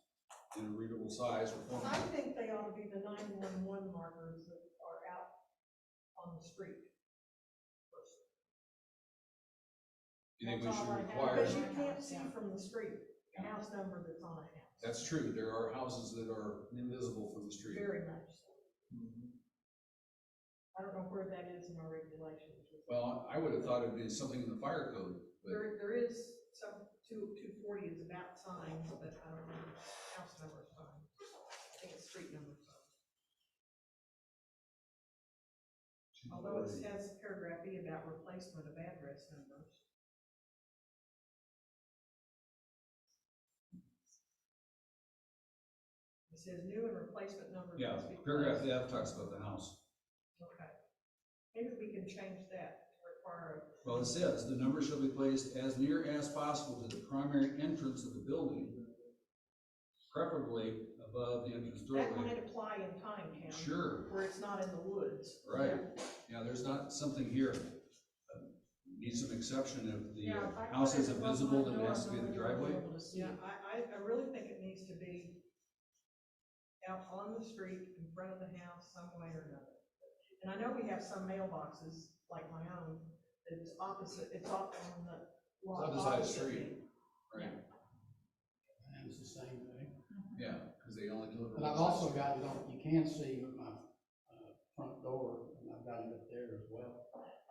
in a readable size or I format. think they ought to be the 911 markers that are out on the street. You think we That's should all I have. require? Because you can't see from the street, the house number that's on a house. That's true, there are houses that are invisible from the street. Very much so. I don't know where that is in our regulations. Well, I would have thought it'd be something in the fire code, but There is some, 240 is about signs, but I don't know, house number signs. I think it's street number signs. Although it has paragraph E about replacement of address numbers. It says new and replacement numbers yeah, must be paragraph placed. F talks about the house. Okay. Maybe we can change that to require, Well, it says, the number shall be placed as near as possible to the primary entrance of the building, preferably above the entrance that doorway. might apply in Tyne County. Sure, Where it's not in the woods. right, yeah, there's not something here. Needs some exception if the yeah, if I house put it isn't above visible, my then it door, has to be the nobody will driveway. able to see Yeah, it. I really think it needs to be out on the street, in front of the house, some way or another. And I know we have some mailboxes, like my own, that's opposite, it's off on the lot. It's on the side of the opposite street. me. Right, And it's the same thing. yeah, because they only deliver. But I've also got it on, you can see my front door, and I've got it up there as well.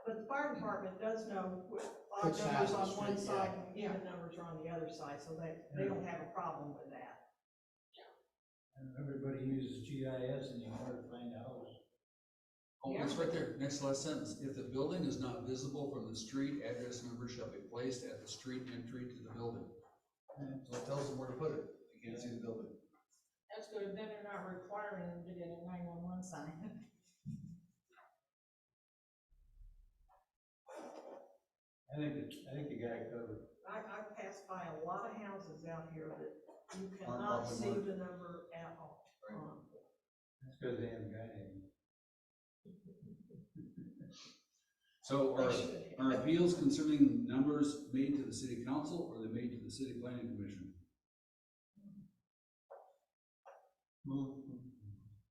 But the fire department does know what odd Which side numbers of the on one street, side and even numbers are on the other side, so they don't have a problem with that. And everybody uses GIS and you know where to find a house. Oh, it's right there, next to last sentence. If the building is not visible from the street, address number shall be placed at the street entry to the building. So it tells them where to put it. You can't see the building. That's good, then they're not requiring them to get a 911 sign. I think you got it covered. I've passed by a lot of houses out here that you Aren't cannot properly see marked. the number at all. Right. That's because they haven't got any. So They should have. are appeals concerning numbers made to the city council, or are they made to the city planning commission?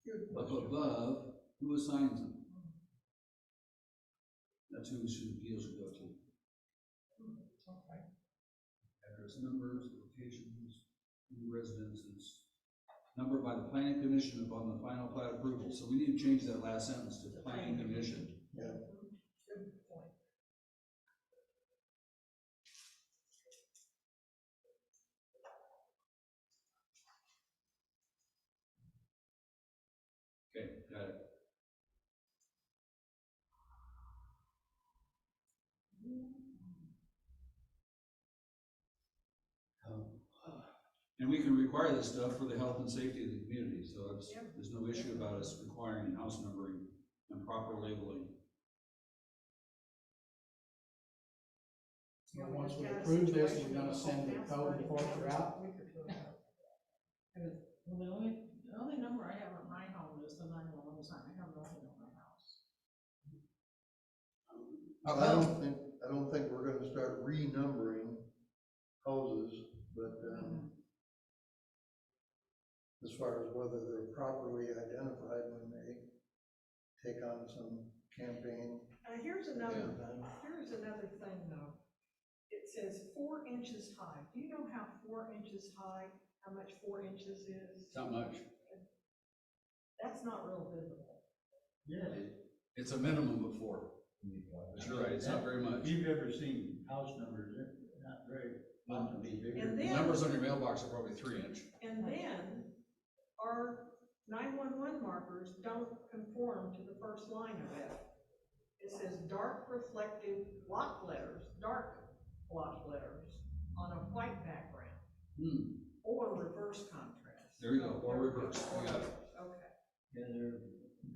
Good Up question. above, who assigns them? That's who appeals should go to. Okay. Address numbers, locations, new residences, numbered by the planning commission upon the final plat approval. So we need to change that last sentence to planning commission. Yeah. Good point. Okay, got it. And we can require this stuff for the health and safety of the community, so it's, Yep. there's no issue about us requiring house numbering and proper labeling. So once we approve this, we're gonna send the code enforcer out. Well, the only number I have at my home is the 911 sign, I have nothing on my house. I don't think we're gonna start renumbering houses, but, as far as whether they're properly identified, we may take on some campaign. Here's another thing though. It says 4 inches high. Do you know how 4 inches high, how much 4 inches is? It's not much. That's not real visible. Yeah. It's a minimum of 4. But you're right, it's not very much. If you've ever seen house numbers, they're not very, want to be bigger. And The then, numbers on your mailbox are probably 3 inch. and then our 911 markers don't conform to the first line of it. It says dark reflective block letters, dark block letters on a white background, or reverse contrast. There you go, or There we go. reverse, you got it. Okay. Yeah, they're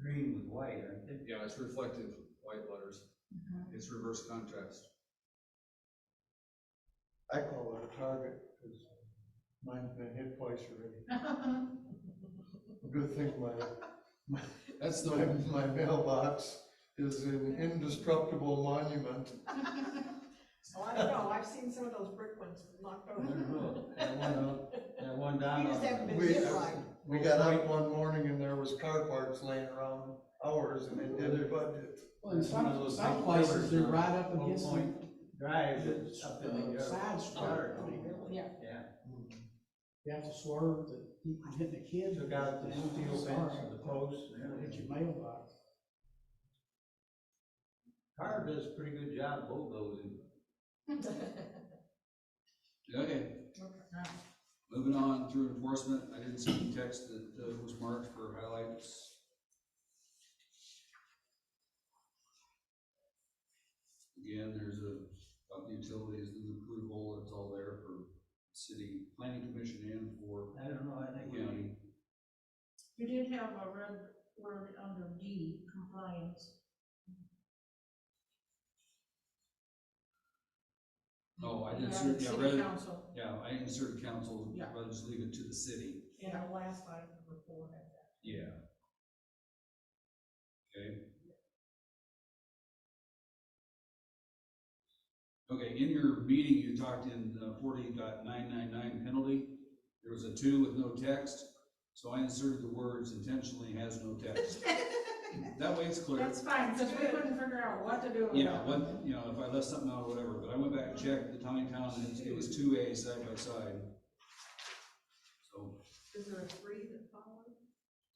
green with white, aren't they? Yeah, it's reflective, white letters. It's reverse contrast. I call it a target, because mine's been hit twice already. Good thing That's the my mailbox is an indestructible monument. Oh, I don't know, I've seen some of those brick ones knocked over. That one down You just haven't on, been We- hit right. We got up one morning and there was car parts laying around ours and it didn't budget. Well, in One of some, those some big places, pillars they're on right up Oak against Point Drive, the, it's up in the side street. yard. I mean, Yeah. Yeah, you have to swerve to keep from hitting the kids. took out the steel fence and the posts and Hit everything. your mailbox. Car does a pretty good job bulldozing. Okay, moving on through enforcement, I didn't see any text that was marked for highlights. Again, there's about the utilities, the approval, it's all there for city planning commission and for I don't know, I think we, county. You did have a red word under D, compliance. Oh, I You did, added yeah, city rather, council. yeah, I inserted council, Yeah. rather just leave it to the city. And the last item, number 4 had that. Yeah. Okay. Okay, in your meeting, you talked in 40.999 penalty, there was a 2 with no text, so I inserted the words intentionally has no text. That way it's clear. That's fine, because we couldn't figure out what to do with Yeah, that. what, you know, if I left something out or whatever, but I went back and checked the town and town, and it was 2A side by side. So, Is there a 3 that followed?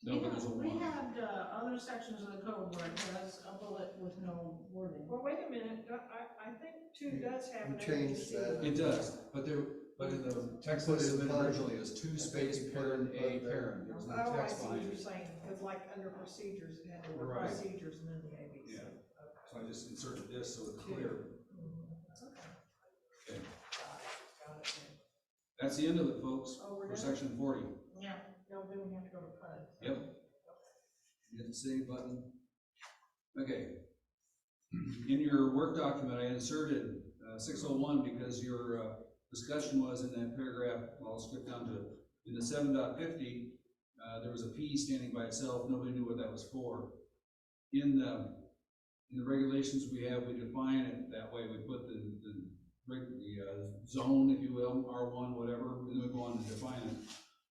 no, but there's a We 1. had other sections of the code where it has a bullet with no wording. Well, wait a minute, I think 2 does have You an changed ABC. that. It does, but in the text that I submitted originally, it was 2 space parent A parent, there was no Oh, I text see what behind you're it. saying, because like under procedures, it had the word Right. procedures and then the ABC. Yeah. Okay. So I just inserted this so it's clear. That's okay. Okay, Got it. that's the end of it, folks, Oh, we're for done? section 40. Yeah. No, then we have to go to PUD. Yep. Hit the save button. Okay. In your work document, I inserted 601 because your discussion was in that paragraph, well, I'll skip down to, in the 7.50, there was a P standing by itself, nobody knew what that was for. In in the regulations we have, we define it that way, we put the zone, if you will, R1, whatever, and then we go on to define it.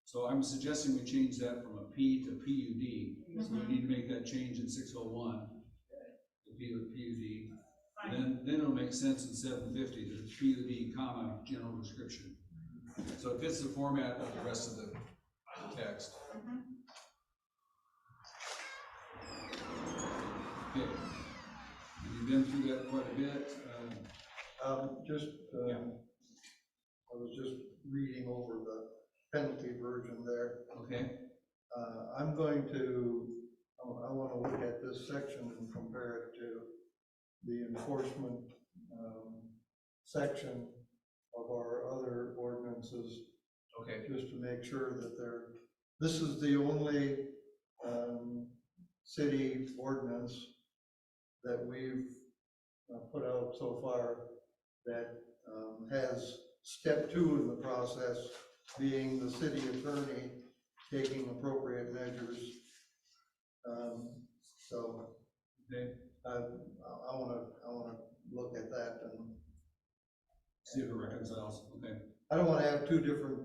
So I'm suggesting we change that from a P to PUD, so we need to make that change in 601, the P to PUD. And then it'll make sense in 750, the PUD, comma, general description. So it fits the format of the rest of the text. Okay, and you've been through that quite a bit. Yeah. I was just reading over the penalty version there. Okay, I'm I want to look at this section and compare it to the enforcement, section of our other ordinances, okay, just to make sure that this is the only, city ordinance that we've put out so far that has step 2 in the process, being the city attorney taking appropriate measures. So okay. I wanna look at that, and See if it reconciles, okay. I don't wanna have two different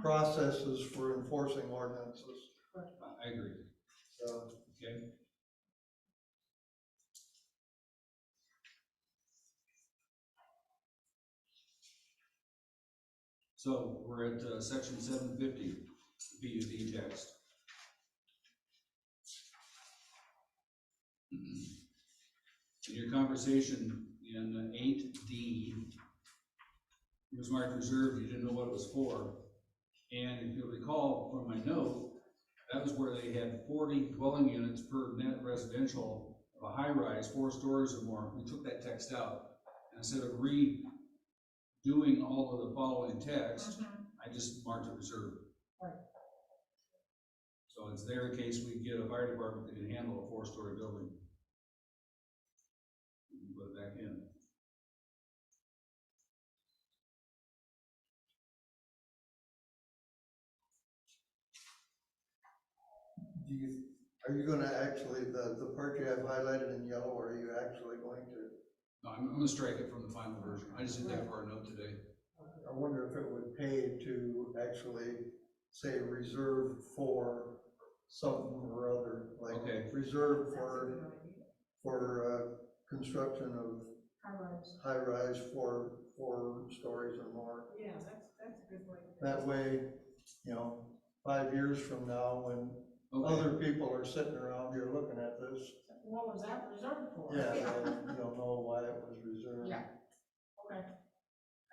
processes for enforcing ordinances, I agree, so. okay. So we're at section 750, PUD text. In your conversation in 8D, it was marked reserved, you didn't know what it was for. And if you'll recall from my note, that was where they had 40 dwelling units per net residential of a high rise, 4 stories or more. We took that text out. And instead of redoing all of the following text, I just marked it reserved. Right. So it's there in case we get a fire department that can handle a 4-story building. We can put it back in. Are you gonna actually, the part you have highlighted in yellow, are you actually going to? No, I'm gonna strike it from the final version. I just did that for our note today. I wonder if it would pay to actually say reserved for something or other, like Okay. reserved for construction of high rise 4 stories or more. Yeah, that's a good way. That way, 5 years from now, when other people are sitting around here looking at this, What was that reserved for? yeah, they'll know why it was reserved. Yeah. Okay.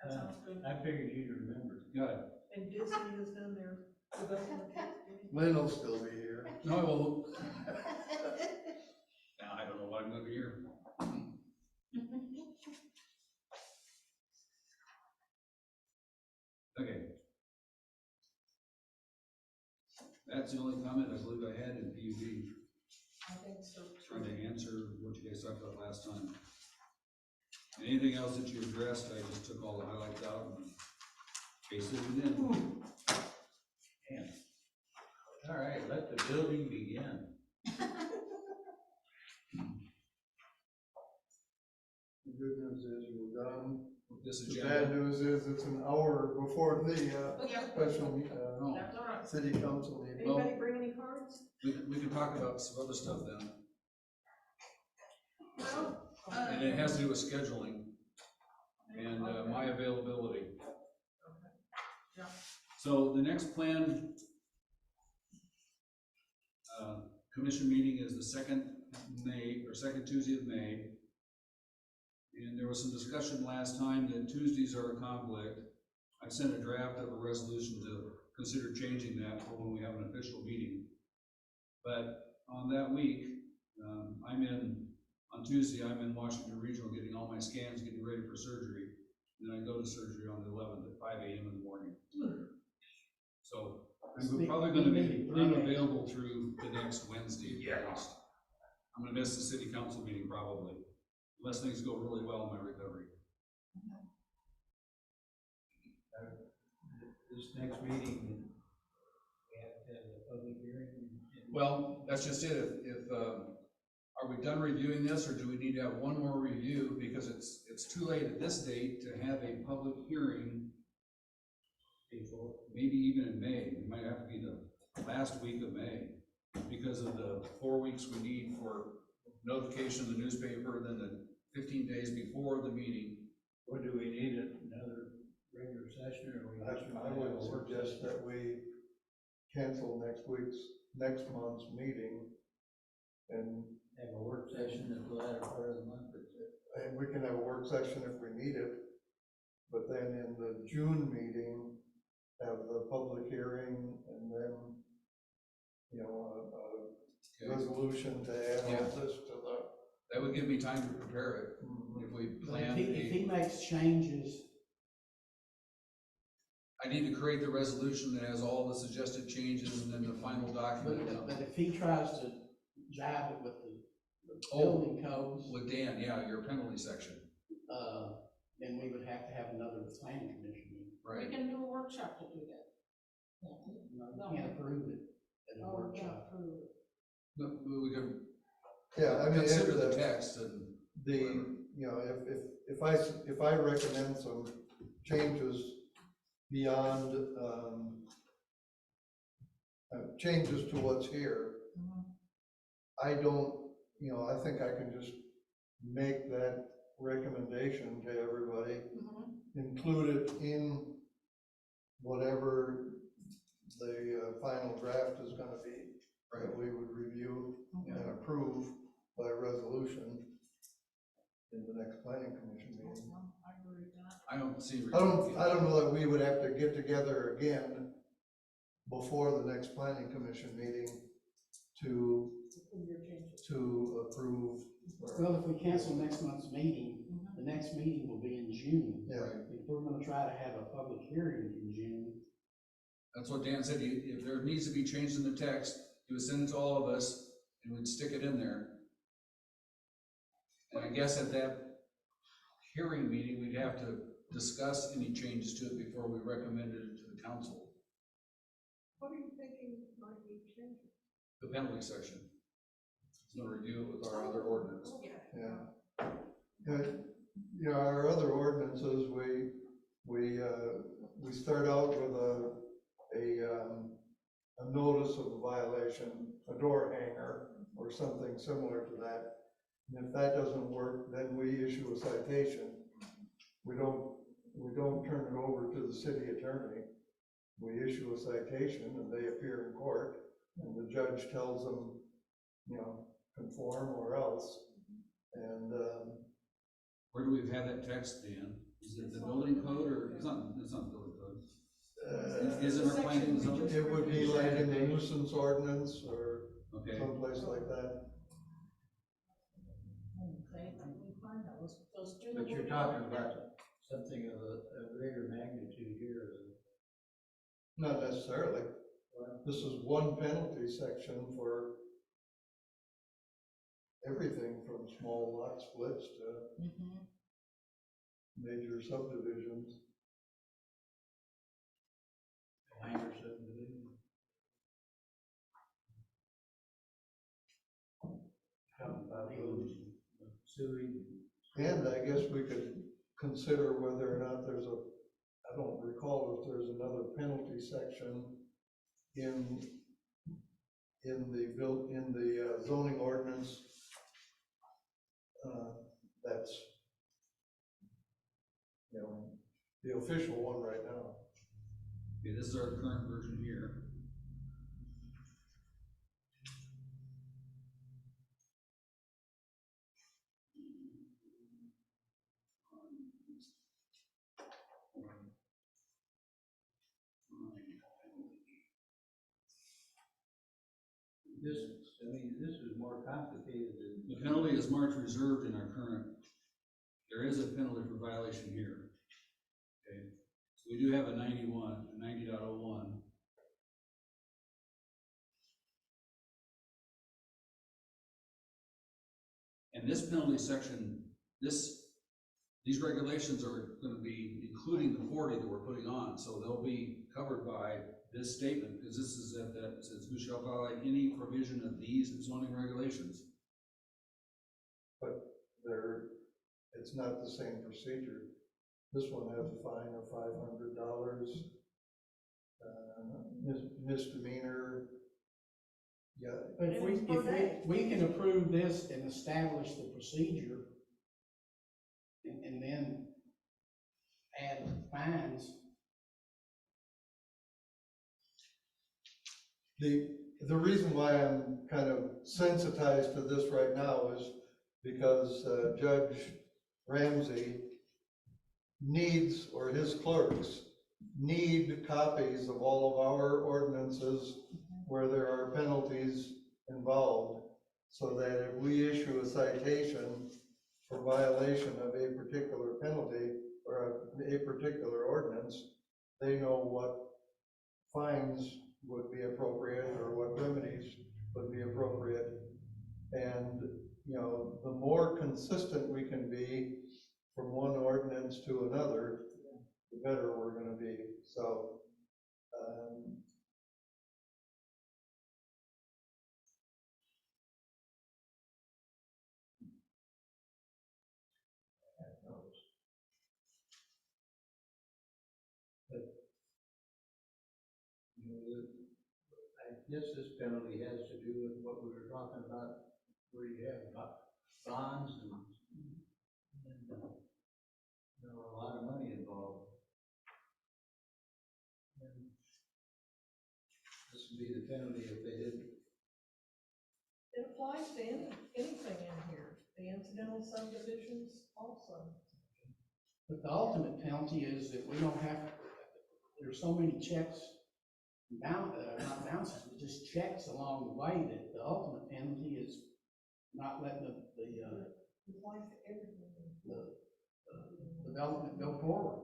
That sounds good. I figured you'd remember. Got it. And Disney has done their development. Lynn will still be here. No, I will. Now, I don't know what I'm gonna be here. Okay. That's the only comment I believe I had in PUD. I think so. Trying to answer what you guys talked about last time. Anything else that you addressed, I just took all the highlights out and pasted it in. Man. All right, let the building begin. The good news is we're done. This The agenda. bad news is it's an hour before the special Oh, That's all right. city council meeting. Well- Anybody bring any cards? we can talk about some other stuff then. Well, And it has to do with scheduling and my availability. Yeah. So the next plan commission meeting is the second Tuesday of May. And there was some discussion last time that Tuesdays are a conflict. I've sent a draft of a resolution to consider changing that for when we have an official meeting. But on that week, on Tuesday, I'm in Washington Regional getting all my scans, getting ready for surgery. And then I go to surgery on the 11th at 5 a.m. in the morning. So I'm probably gonna be unavailable through the next Wednesday at least. I'm gonna miss the city council meeting probably, unless things go really well in my recovery. This next meeting, we have to have a public hearing. Well, that's just it. If are we done reviewing this, or do we need to have one more review? Because it's too late at this date to have a public hearing before, maybe even in May. It might have to be the last week of May, because of the 4 weeks we need for notification of the newspaper, then the 15 days before the meeting. Or do we need another regular session, or we just? I would suggest that we cancel next month's meeting, and Have a work session at the latter part of the month, And we can have a work session if we need it, but then in the June meeting, have the public hearing, and then, you know, a resolution to add all Yeah. this to the. That would give me time to prepare it, if we But plan. if he makes changes, I need to create the resolution that has all the suggested changes, and then the final document. but if he tries to jive it with the Oh. building codes, With Dan, yeah, your penalty section, then we would have to have another planning commission meeting. We right? can do a workshop to do that. No, we can't approve it at a Oh, workshop. yeah, approve it. No, we could Yeah, I mean, consider if the the, text and you know, if I recommend some changes beyond, changes to what's here, Mhm. I don't, you know, I think I can just make that recommendation to everybody, Mhm. include it in whatever the final draft is gonna be, that we would review and approve by resolution in the next planning commission meeting. I agree with that. I don't see. I don't know that we would have to get together again before the next planning commission meeting to Approve your changes. approve. or- Well, if we cancel next month's meeting, the next meeting will be in June. Yeah, If we're gonna try to have a public hearing in June, That's what Dan said, if there needs to be changes in the text, he would send it to all of us, and we'd stick it in there. And I guess at that hearing meeting, we'd have to discuss any changes to it before we recommended it to the council, What are you thinking might be changed? the penalty section. So review it with our other ordinance. yeah. You know, our other ordinances, we start out with a notice of a violation, a door hanger, or something similar to that. And if that doesn't work, then we issue a citation. We don't turn it over to the city attorney. We issue a citation, and they appear in court, and the judge tells them, you know, conform or else. And, Where do we have that text, Dan? Is it the building code, or, it's not the building code? Is it our planning and zoning? it would be like in the nuisance ordinance or Okay, someplace like that. Okay, we find those two. But you're talking about something of a greater magnitude here. Not necessarily. This is one penalty section for everything from small lot splits to Mhm. major subdivisions. Minor subdivision. Talking about roads, sewage. And I guess we could consider whether or not I don't recall if there's another penalty section in the zoning ordinance. That's, you know, the official one right now. okay, this is our current version here. This is more complicated than. The penalty is marked reserved in our current, there is a penalty for violation here. Okay, so we do have a 90.01. And this penalty section, these regulations are gonna be including the 40 that we're putting on, so they'll be covered by this statement, because this is that says, who shall violate any provision of these zoning regulations? it's not the same procedure. This one has a fine of $500, misdemeanor. Yeah, But if we can approve this and establish the procedure and then add fines. The reason why I'm kind of sensitized to this right now is because Judge Ramsey needs, or his clerks need copies of all of our ordinances where there are penalties involved, so that if we issue a citation for violation of a particular penalty or a particular ordinance, they know what fines would be appropriate or what remedies would be appropriate. And, you know, the more consistent we can be from one ordinance to another, the better we're gonna be. So, You know, I guess this penalty has to do with what we were talking about, where you have bonds and there were a lot of money involved. And this would be the penalty if they didn't. It applies to anything in here, the incidental subdivisions also. But the ultimate penalty is that we don't have, there's so many checks, not bounces, but just checks along the way, that the ultimate penalty is not letting It applies to everything. the development go forward.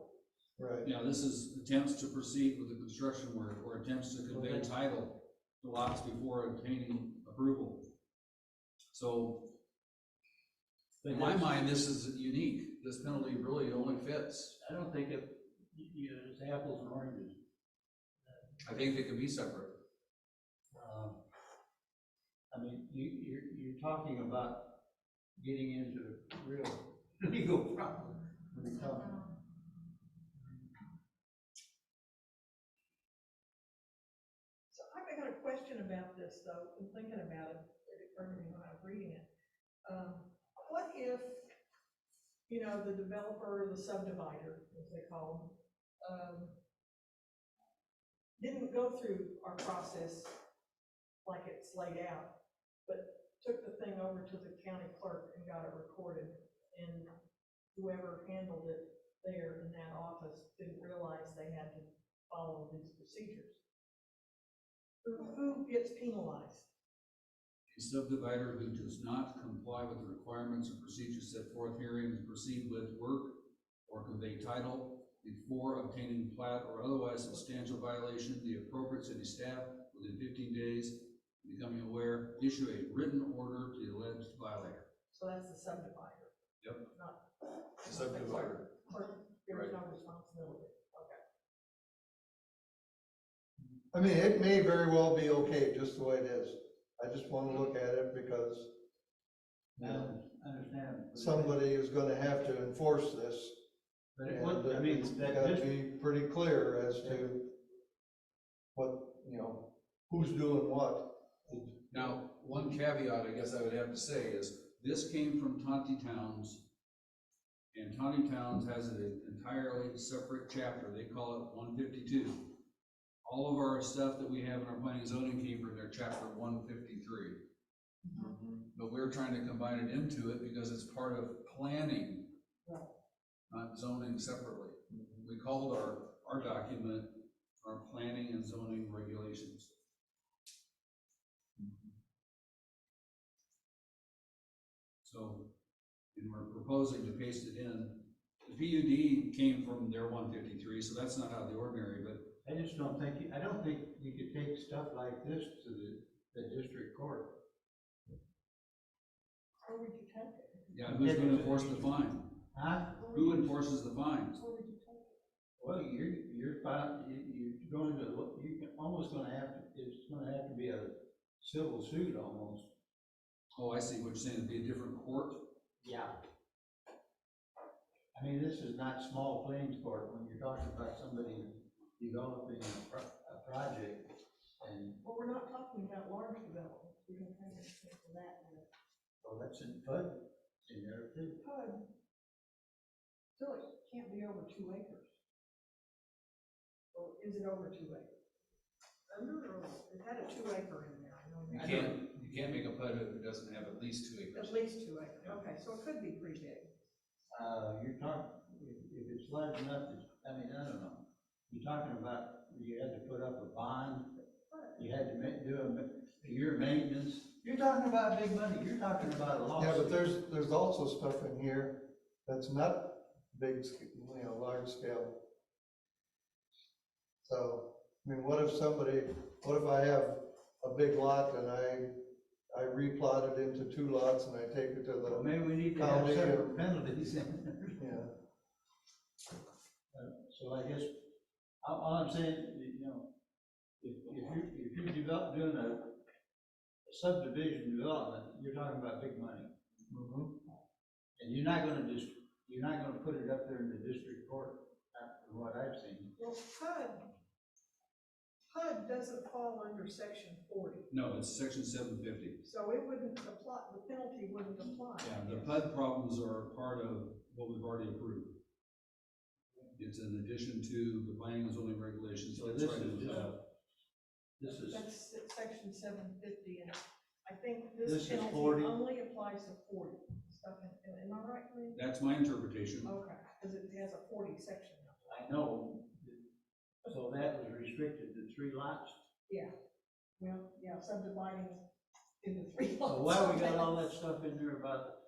right. Yeah, this is attempts to proceed with the construction work or attempts to convey title to lots before obtaining approval. So, in my mind, this is unique. This penalty really only fits. I don't think it's apples and oranges. I think they can be separate. I mean, you're talking about getting into real legal problems when it comes. So I got a question about this though, and thinking about it, it occurred to me when I was reading it. What if, you know, the developer, the subdivider, as they call them, didn't go through our process like it's laid out, but took the thing over to the county clerk and got it recorded, and whoever handled it there in that office didn't realize they had to follow these procedures? Who gets penalized? A subdivider who does not comply with the requirements or procedures set forth herein to proceed with work or convey title before obtaining plat or otherwise substantial violation, the appropriate city staff within 15 days becoming aware, issue a written order to the alleged violator. So that's the subdivider. Yep. Not. Subdivider. Clerk, there's Right. no responsibility. Okay. I mean, it may very well be okay just the way it is. I just want to look at it because, you know, I understand. somebody is gonna have to enforce this. But it And would, I mean, it's that gotta just, be pretty clear as to what, you know, who's doing what. Now, one caveat I guess I would have to say is, this came from Tonti Towns, and Tonti Towns has an entirely separate chapter, they call it 152. All of our stuff that we have in our planning and zoning came from their chapter 153. But we're trying to combine it into it because it's part of planning, not zoning separately. We called our document our planning and zoning regulations. So, and we're proposing to paste it in. The PUD came from their 153, so that's not out of the ordinary, but I just don't think, I don't think you could take stuff like this to the district court. Where would you take it? yeah, who's gonna enforce the fine? Huh? Who enforces the fines? Where would you take it? Well, you're going to, you can almost gonna have to, it's gonna have to be a civil suit almost. Oh, I see what you're saying, it'd be a different court? Yeah. I mean, this is not small claims court when you're talking about somebody developing a project and, Well, we're not talking about large developments, we don't have anything for that yet. well, that's in PUD in there too. PUD, so it can't be over 2 acres. Or is it over 2 acres? Under or over? It had a 2 acre in there, I know You that. can't make a PUD if it doesn't have at least 2 acres. At least 2 acres, okay, so it could be pretty big. You're talking, if it's large enough, I mean, I don't know. You're talking about, you had to put up a bond, you had to do a year maintenance. You're talking about big money, you're talking about a lawsuit. Yeah, but there's also stuff in here that's not big, large scale. So, I mean, what if I have a big lot and I replot it into 2 lots and I take it to Well, the, maybe we need to have County. separate penalties in there. yeah. So I guess, all I'm saying, if you're doing a subdivision development, you're talking about big money. Mhm. And you're not gonna put it up there in the district court, from what I've seen. Well, PUD doesn't fall under section 40, No, it's section 750. so it wouldn't apply, the penalty wouldn't apply. Yeah, the PUD problems are part of what we've already approved. It's in addition to the planning and zoning regulations. So It's this right in is the just, PUD. this is, That's section 750, and I think This this is penalty 40. only applies to 40 stuff, am I right, Lee? That's my interpretation. Okay, because it has a 40 section. I know, so that was restricted to 3 lots. Yeah, well, yeah, subdividing into 3 lots. So why we got all that stuff in there about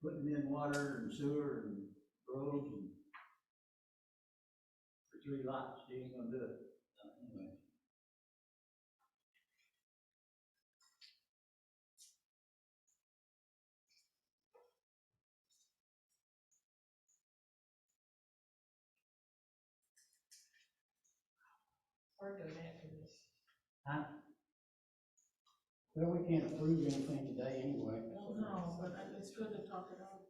putting in water and sewer and roads and for 3 lots, you ain't gonna do it. Anyway. Hard to imagine this. Huh? Well, we can't approve anything today anyway. No, but it's good to talk it out.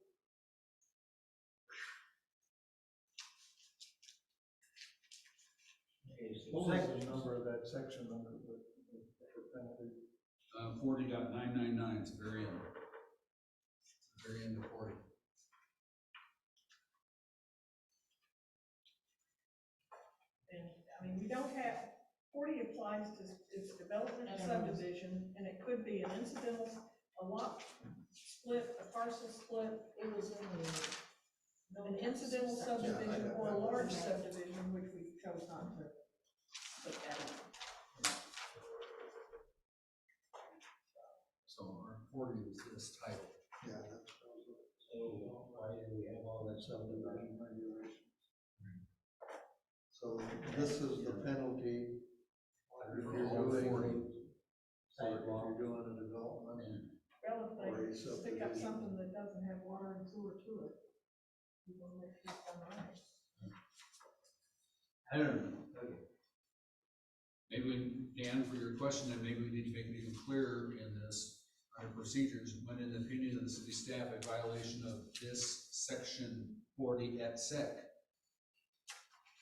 Okay, so What was second, the number of that section under the penalty? 40.999, it's the very end. It's the very end of 40. And, I mean, we don't have, 40 applies to, it's development and subdivision, and it could be an incidental, a lot split, a parcel split, It was in an incidental subdivision, or a large subdivision, which we chose not to put that in. So our 40 is this title. Yeah, that's. so why do we have all that subdivision regulations? So this is the penalty if For you're all doing, 40. or if you're doing a development. Well, if Or a they stick up subdivision. something that doesn't have water and sewer to it, you want to make sure it's done right. I don't know, okay. Maybe, Dan, for your question, then maybe we need to make it even clearer in this, under procedures, when in the opinion of the city staff, a violation of this section 40 et sec.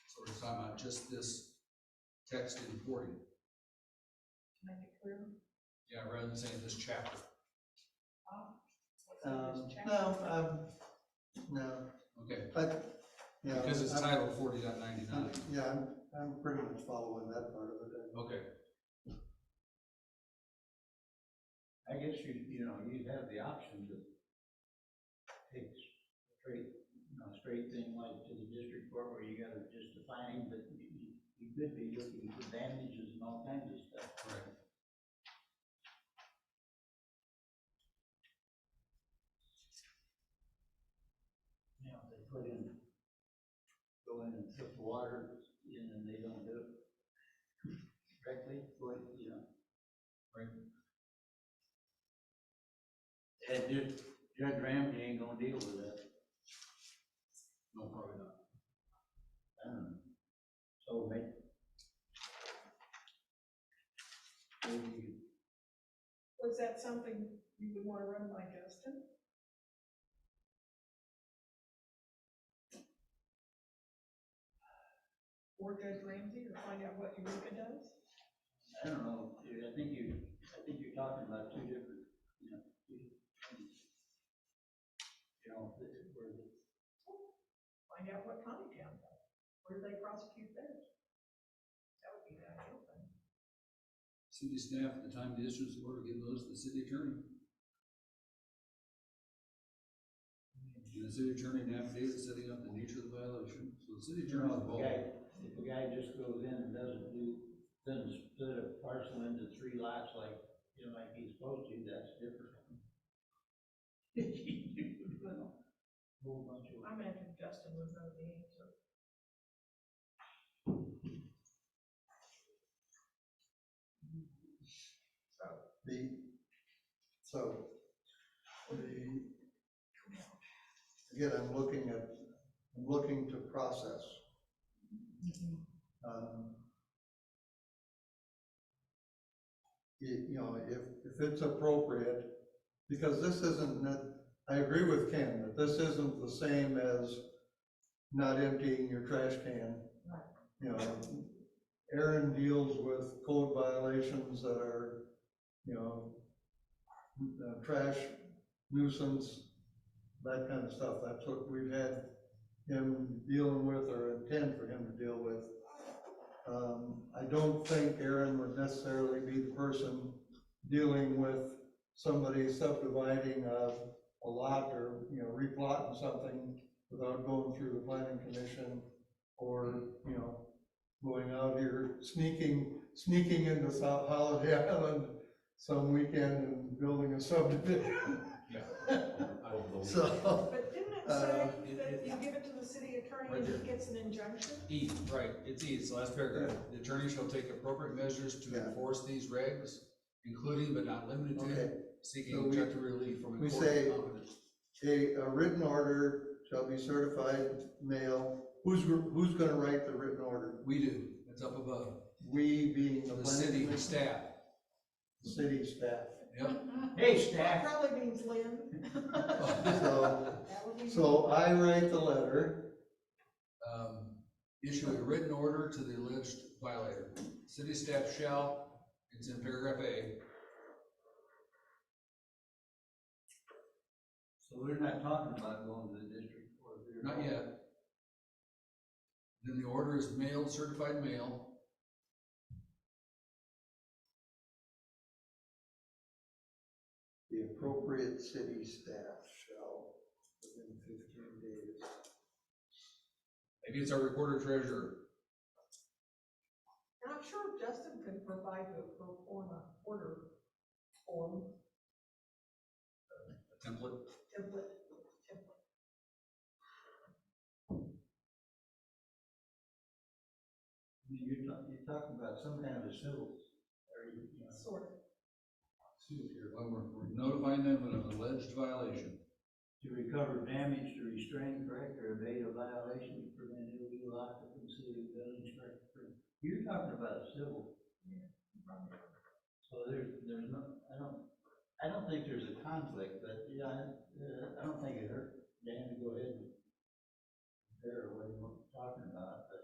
So we're talking about just this text in 40. Make it clear. Yeah, rather than saying this chapter. No, Okay, yeah. because it's I'm- titled 40.99. Yeah, I'm pretty much following that part of it. Okay, I guess you'd have the option to take straight thing like to the district court where you gotta just define, but you could be looking for damages and all kinds of stuff. right. You know, they go in and put the water in and they don't do it correctly, Right. And Judge Ramsey ain't gonna deal with that. No, probably not. I don't know. So maybe Was that something you would want to run by Justin? or Judge Ramsey to find out what Eureka does? I don't know, I think you're talking about two different, two different things. Where the Find out what county town does. Where do they prosecute theirs? That would be the ideal thing. City staff at the time the issuance of order, give those to the city attorney. And the city attorney in affidavit setting up the nature of the violation, so the city attorney is involved. if the guy just goes in and doesn't split a parcel into 3 lots like he's supposed to, that's different. Whole bunch of. I imagine Justin would know the answer. Again, I'm looking to process. If it's appropriate, because this isn't, I agree with Ken, that this isn't the same as not emptying your trash can. Aaron deals with code violations that are, trash nuisance, that kind of stuff. That's what we've had him dealing with, or intend for him to deal with. I don't think Aaron would necessarily be the person dealing with somebody subdividing a lot or, replotting something without going through the planning commission, or, going out here sneaking into South Holiday Island some weekend and building a subdivision. So, But didn't it say that you give it to the city attorney and he gets an injunction? E, right, it's E, it's the last paragraph. The attorney shall take appropriate measures to Yeah. enforce these regs, including but not limited to okay, seeking So we- objective relief from a we court say- of competence. a written order shall be certified mail. Who's gonna write the written order? We do, it's up above. We being the The planning city commission? staff. City staff. Yep. Hey, That staff. probably means Lynn. So, That would be. so I write the letter. Issue a written order to the alleged violator. City staff shall, it's in paragraph A, So we're not talking about going to the district court. not yet. Then the order is mailed, certified mail. The appropriate city staff shall, within 15 days. Maybe it's our recorder treasurer. And I'm sure Justin could provide the pro forma order form A template. template. You're talking about some kind of a civil, or Sort of. When we're notifying them of an alleged violation. to recover damage to restrain, correct, or abate a violation, to prevent illegal occupancy of the building structure. You're talking about a civil. So there's no, I don't think there's a conflict, but I don't think it hurt Dan to go ahead and compare what you're talking about, but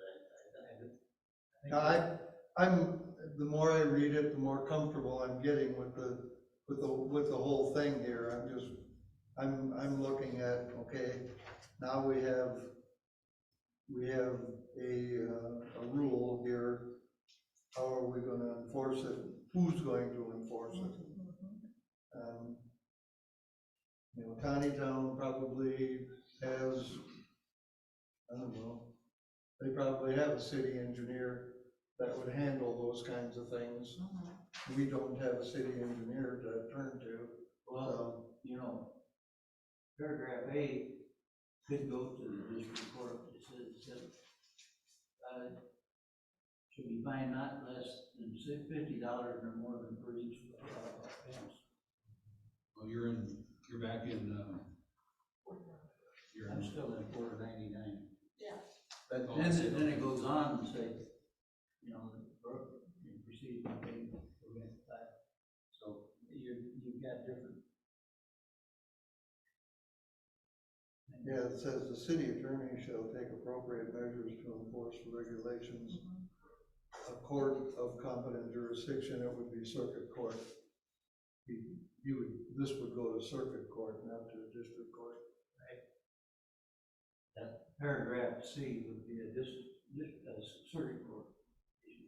I'm, the more I read it, the more comfortable I'm getting with the whole thing here. I'm looking at, okay, now we have a rule here. How are we gonna enforce it? Who's going to enforce it? Tiny Town probably has, I don't know, they probably have a city engineer that would handle those kinds of things. We don't have a city engineer to turn to. well, paragraph 8 could go to the district court. It says, should be fined not less than $50 or more than for each offense. Well, you're back in, I'm still in $4.99. Yeah. But Oh, then, I see. then it goes on and say, proceed to pay prevent that. So you've got different. Yeah, it says the city attorney shall take appropriate measures to enforce the regulations. A court of competent jurisdiction, it would be circuit court. This would go to circuit court, not to district court. That paragraph C would be a circuit court issue.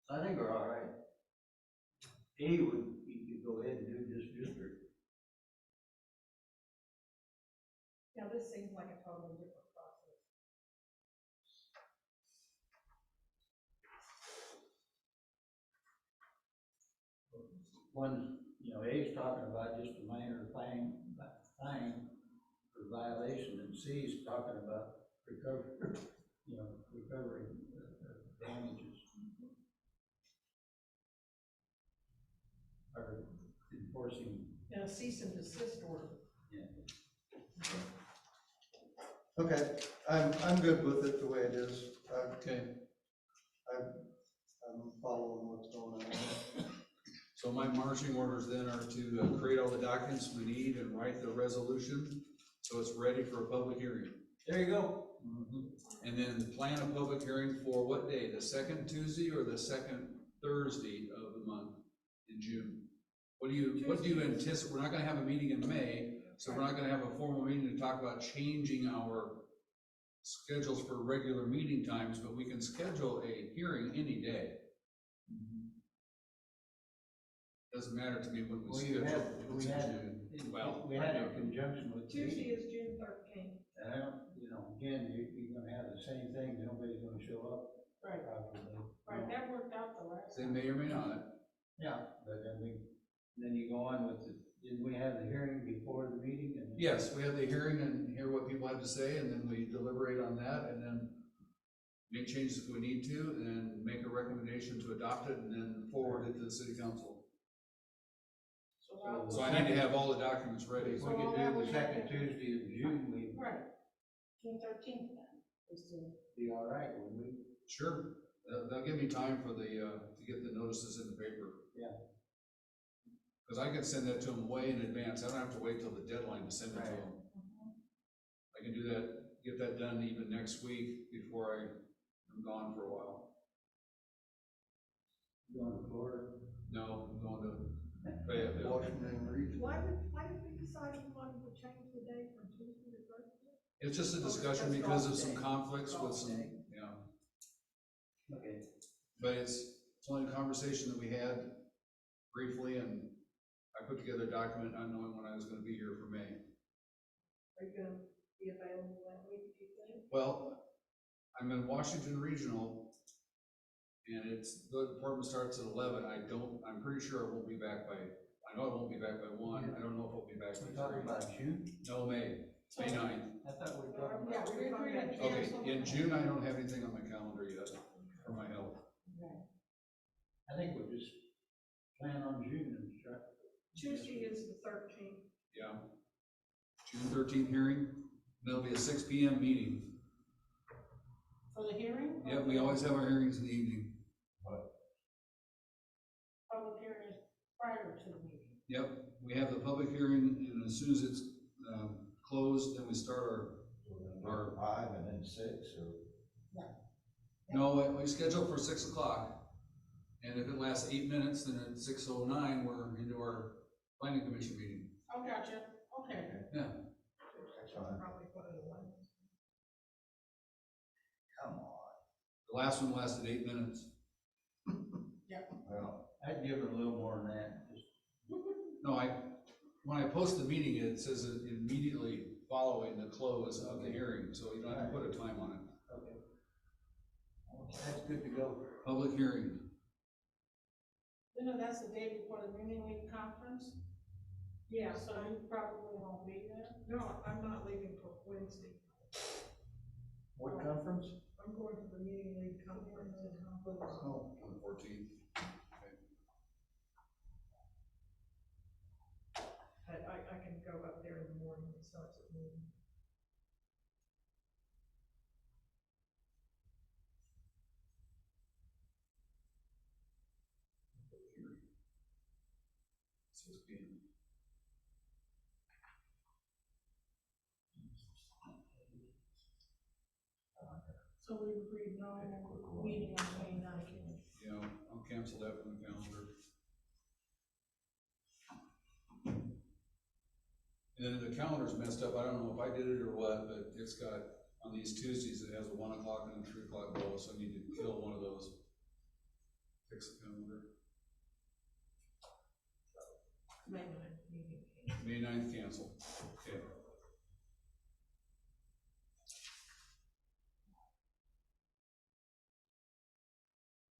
So I think we're all right. A would, you could go ahead and do just district. Yeah, this seems like a totally different process. One, A's talking about just a minor fine for violation, and C's talking about recovering damages. Or enforcing. Yeah, cease and desist order. Okay, I'm good with it the way it is. Okay, I'm following what's going on. so my marching orders then are to create all the documents we need and write the resolution, so it's ready for a public hearing. There you go. And then plan a public hearing for what day? The second Tuesday or the second Thursday of the month in June? What do you anticipate? We're not gonna have a meeting in May, so we're not gonna have a formal meeting to talk about changing our schedules for regular meeting times, but we can schedule a hearing any day. Doesn't matter to me when we Well, schedule. we had in conjunction with. Tuesday is June 13th. And I don't, again, you're gonna have the same thing, nobody's gonna show up. Right. Probably. Right, that worked out the last They time. may or may not. Yeah, but then you go on with didn't we have the hearing before the meeting? Yes, we have the hearing and hear what people have to say, and then we deliberate on that, and then make changes if we need to, and then make a recommendation to adopt it, and then forward it to the city council. So I need to have all the documents ready. If we could do the second Tuesday of June, we'd Right, June 13th then, is the, be all right, wouldn't we? Sure, that'll give me time for the, to get the notices in the paper. Yeah. Cause I can send that to them way in advance, I don't have to wait till the deadline to send it to Right. them. I can do that, get that done even next week before I'm gone for a while. You on the floor? No, I'm going to Fayetteville. Washington region. Why did we decide we wanted to change the date from Tuesday to Thursday? It's just a discussion that's because of golf some day. conflicts with Golf some, day. yeah. Okay. But it's only a conversation that we had briefly, and I put together a document not knowing when I was gonna be here for May. Are you gonna be available that week, do you think? Well, I'm in Washington Regional, and the department starts at 11. I'm pretty sure I won't be back by, I know I won't be back by 1. I don't know if I'll be back We're by talking 3. about June? No, May 9th. I thought we were talking Yeah, about. we were talking about Okay, cancel. in June, I don't have anything on my calendar yet for my health. I think we'll just plan on June and try. Tuesday is the 13th. Yeah. June 13th hearing, and that'll be a 6 PM meeting. for the hearing? Yep, we always have our hearings in the evening. Public hearing is prior to the meeting. Yep, we have the public hearing, and as soon as it's closed, then we start our 5 and then 6, or? no, we schedule for 6 o'clock. And if it lasts 8 minutes, then at 6:09, we're into our planning commission meeting. Oh, gotcha, okay. Yeah, Probably put it away. Come on. the last one lasted 8 minutes. Well, I'd give it a little more than that, just. No, when I post the meeting, it says it immediately following the close of the hearing, so you don't have to put a time on it. Okay. That's good to go. Public hearing, That's the day before the Union League conference, Yeah, so you probably won't be there. no, I'm not leaving till Wednesday. What conference? I'm going to the Union League conference in Hamburg. Oh, on the 14th. I can go up there in the morning, it starts at noon. Hearing. 6 PM. So we agreed no meeting on May 9th. You know, I'll cancel that from the calendar. And then the calendar's messed up, I don't know if I did it or what, but it's got, on these Tuesdays, it has a 1 o'clock and a 3 o'clock goal, so I need to kill one of those. Fix the calendar. May 9th meeting. May 9th cancel, okay.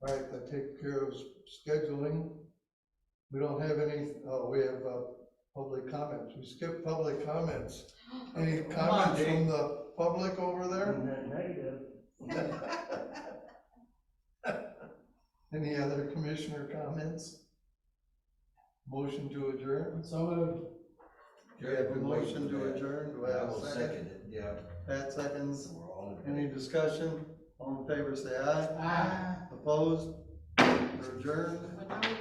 All right, that takes care of scheduling. We don't have any, we have, public comments. We skipped public comments. Any comments from the public over there? Negative. Any other commissioner comments? Motion to adjourn? So moved. We have a motion to adjourn, do I I have will a second second? it, yeah. Pat seconds, We're all in any discussion? All in favor, say aye. Aye. Opposed? Or adjourned? But now we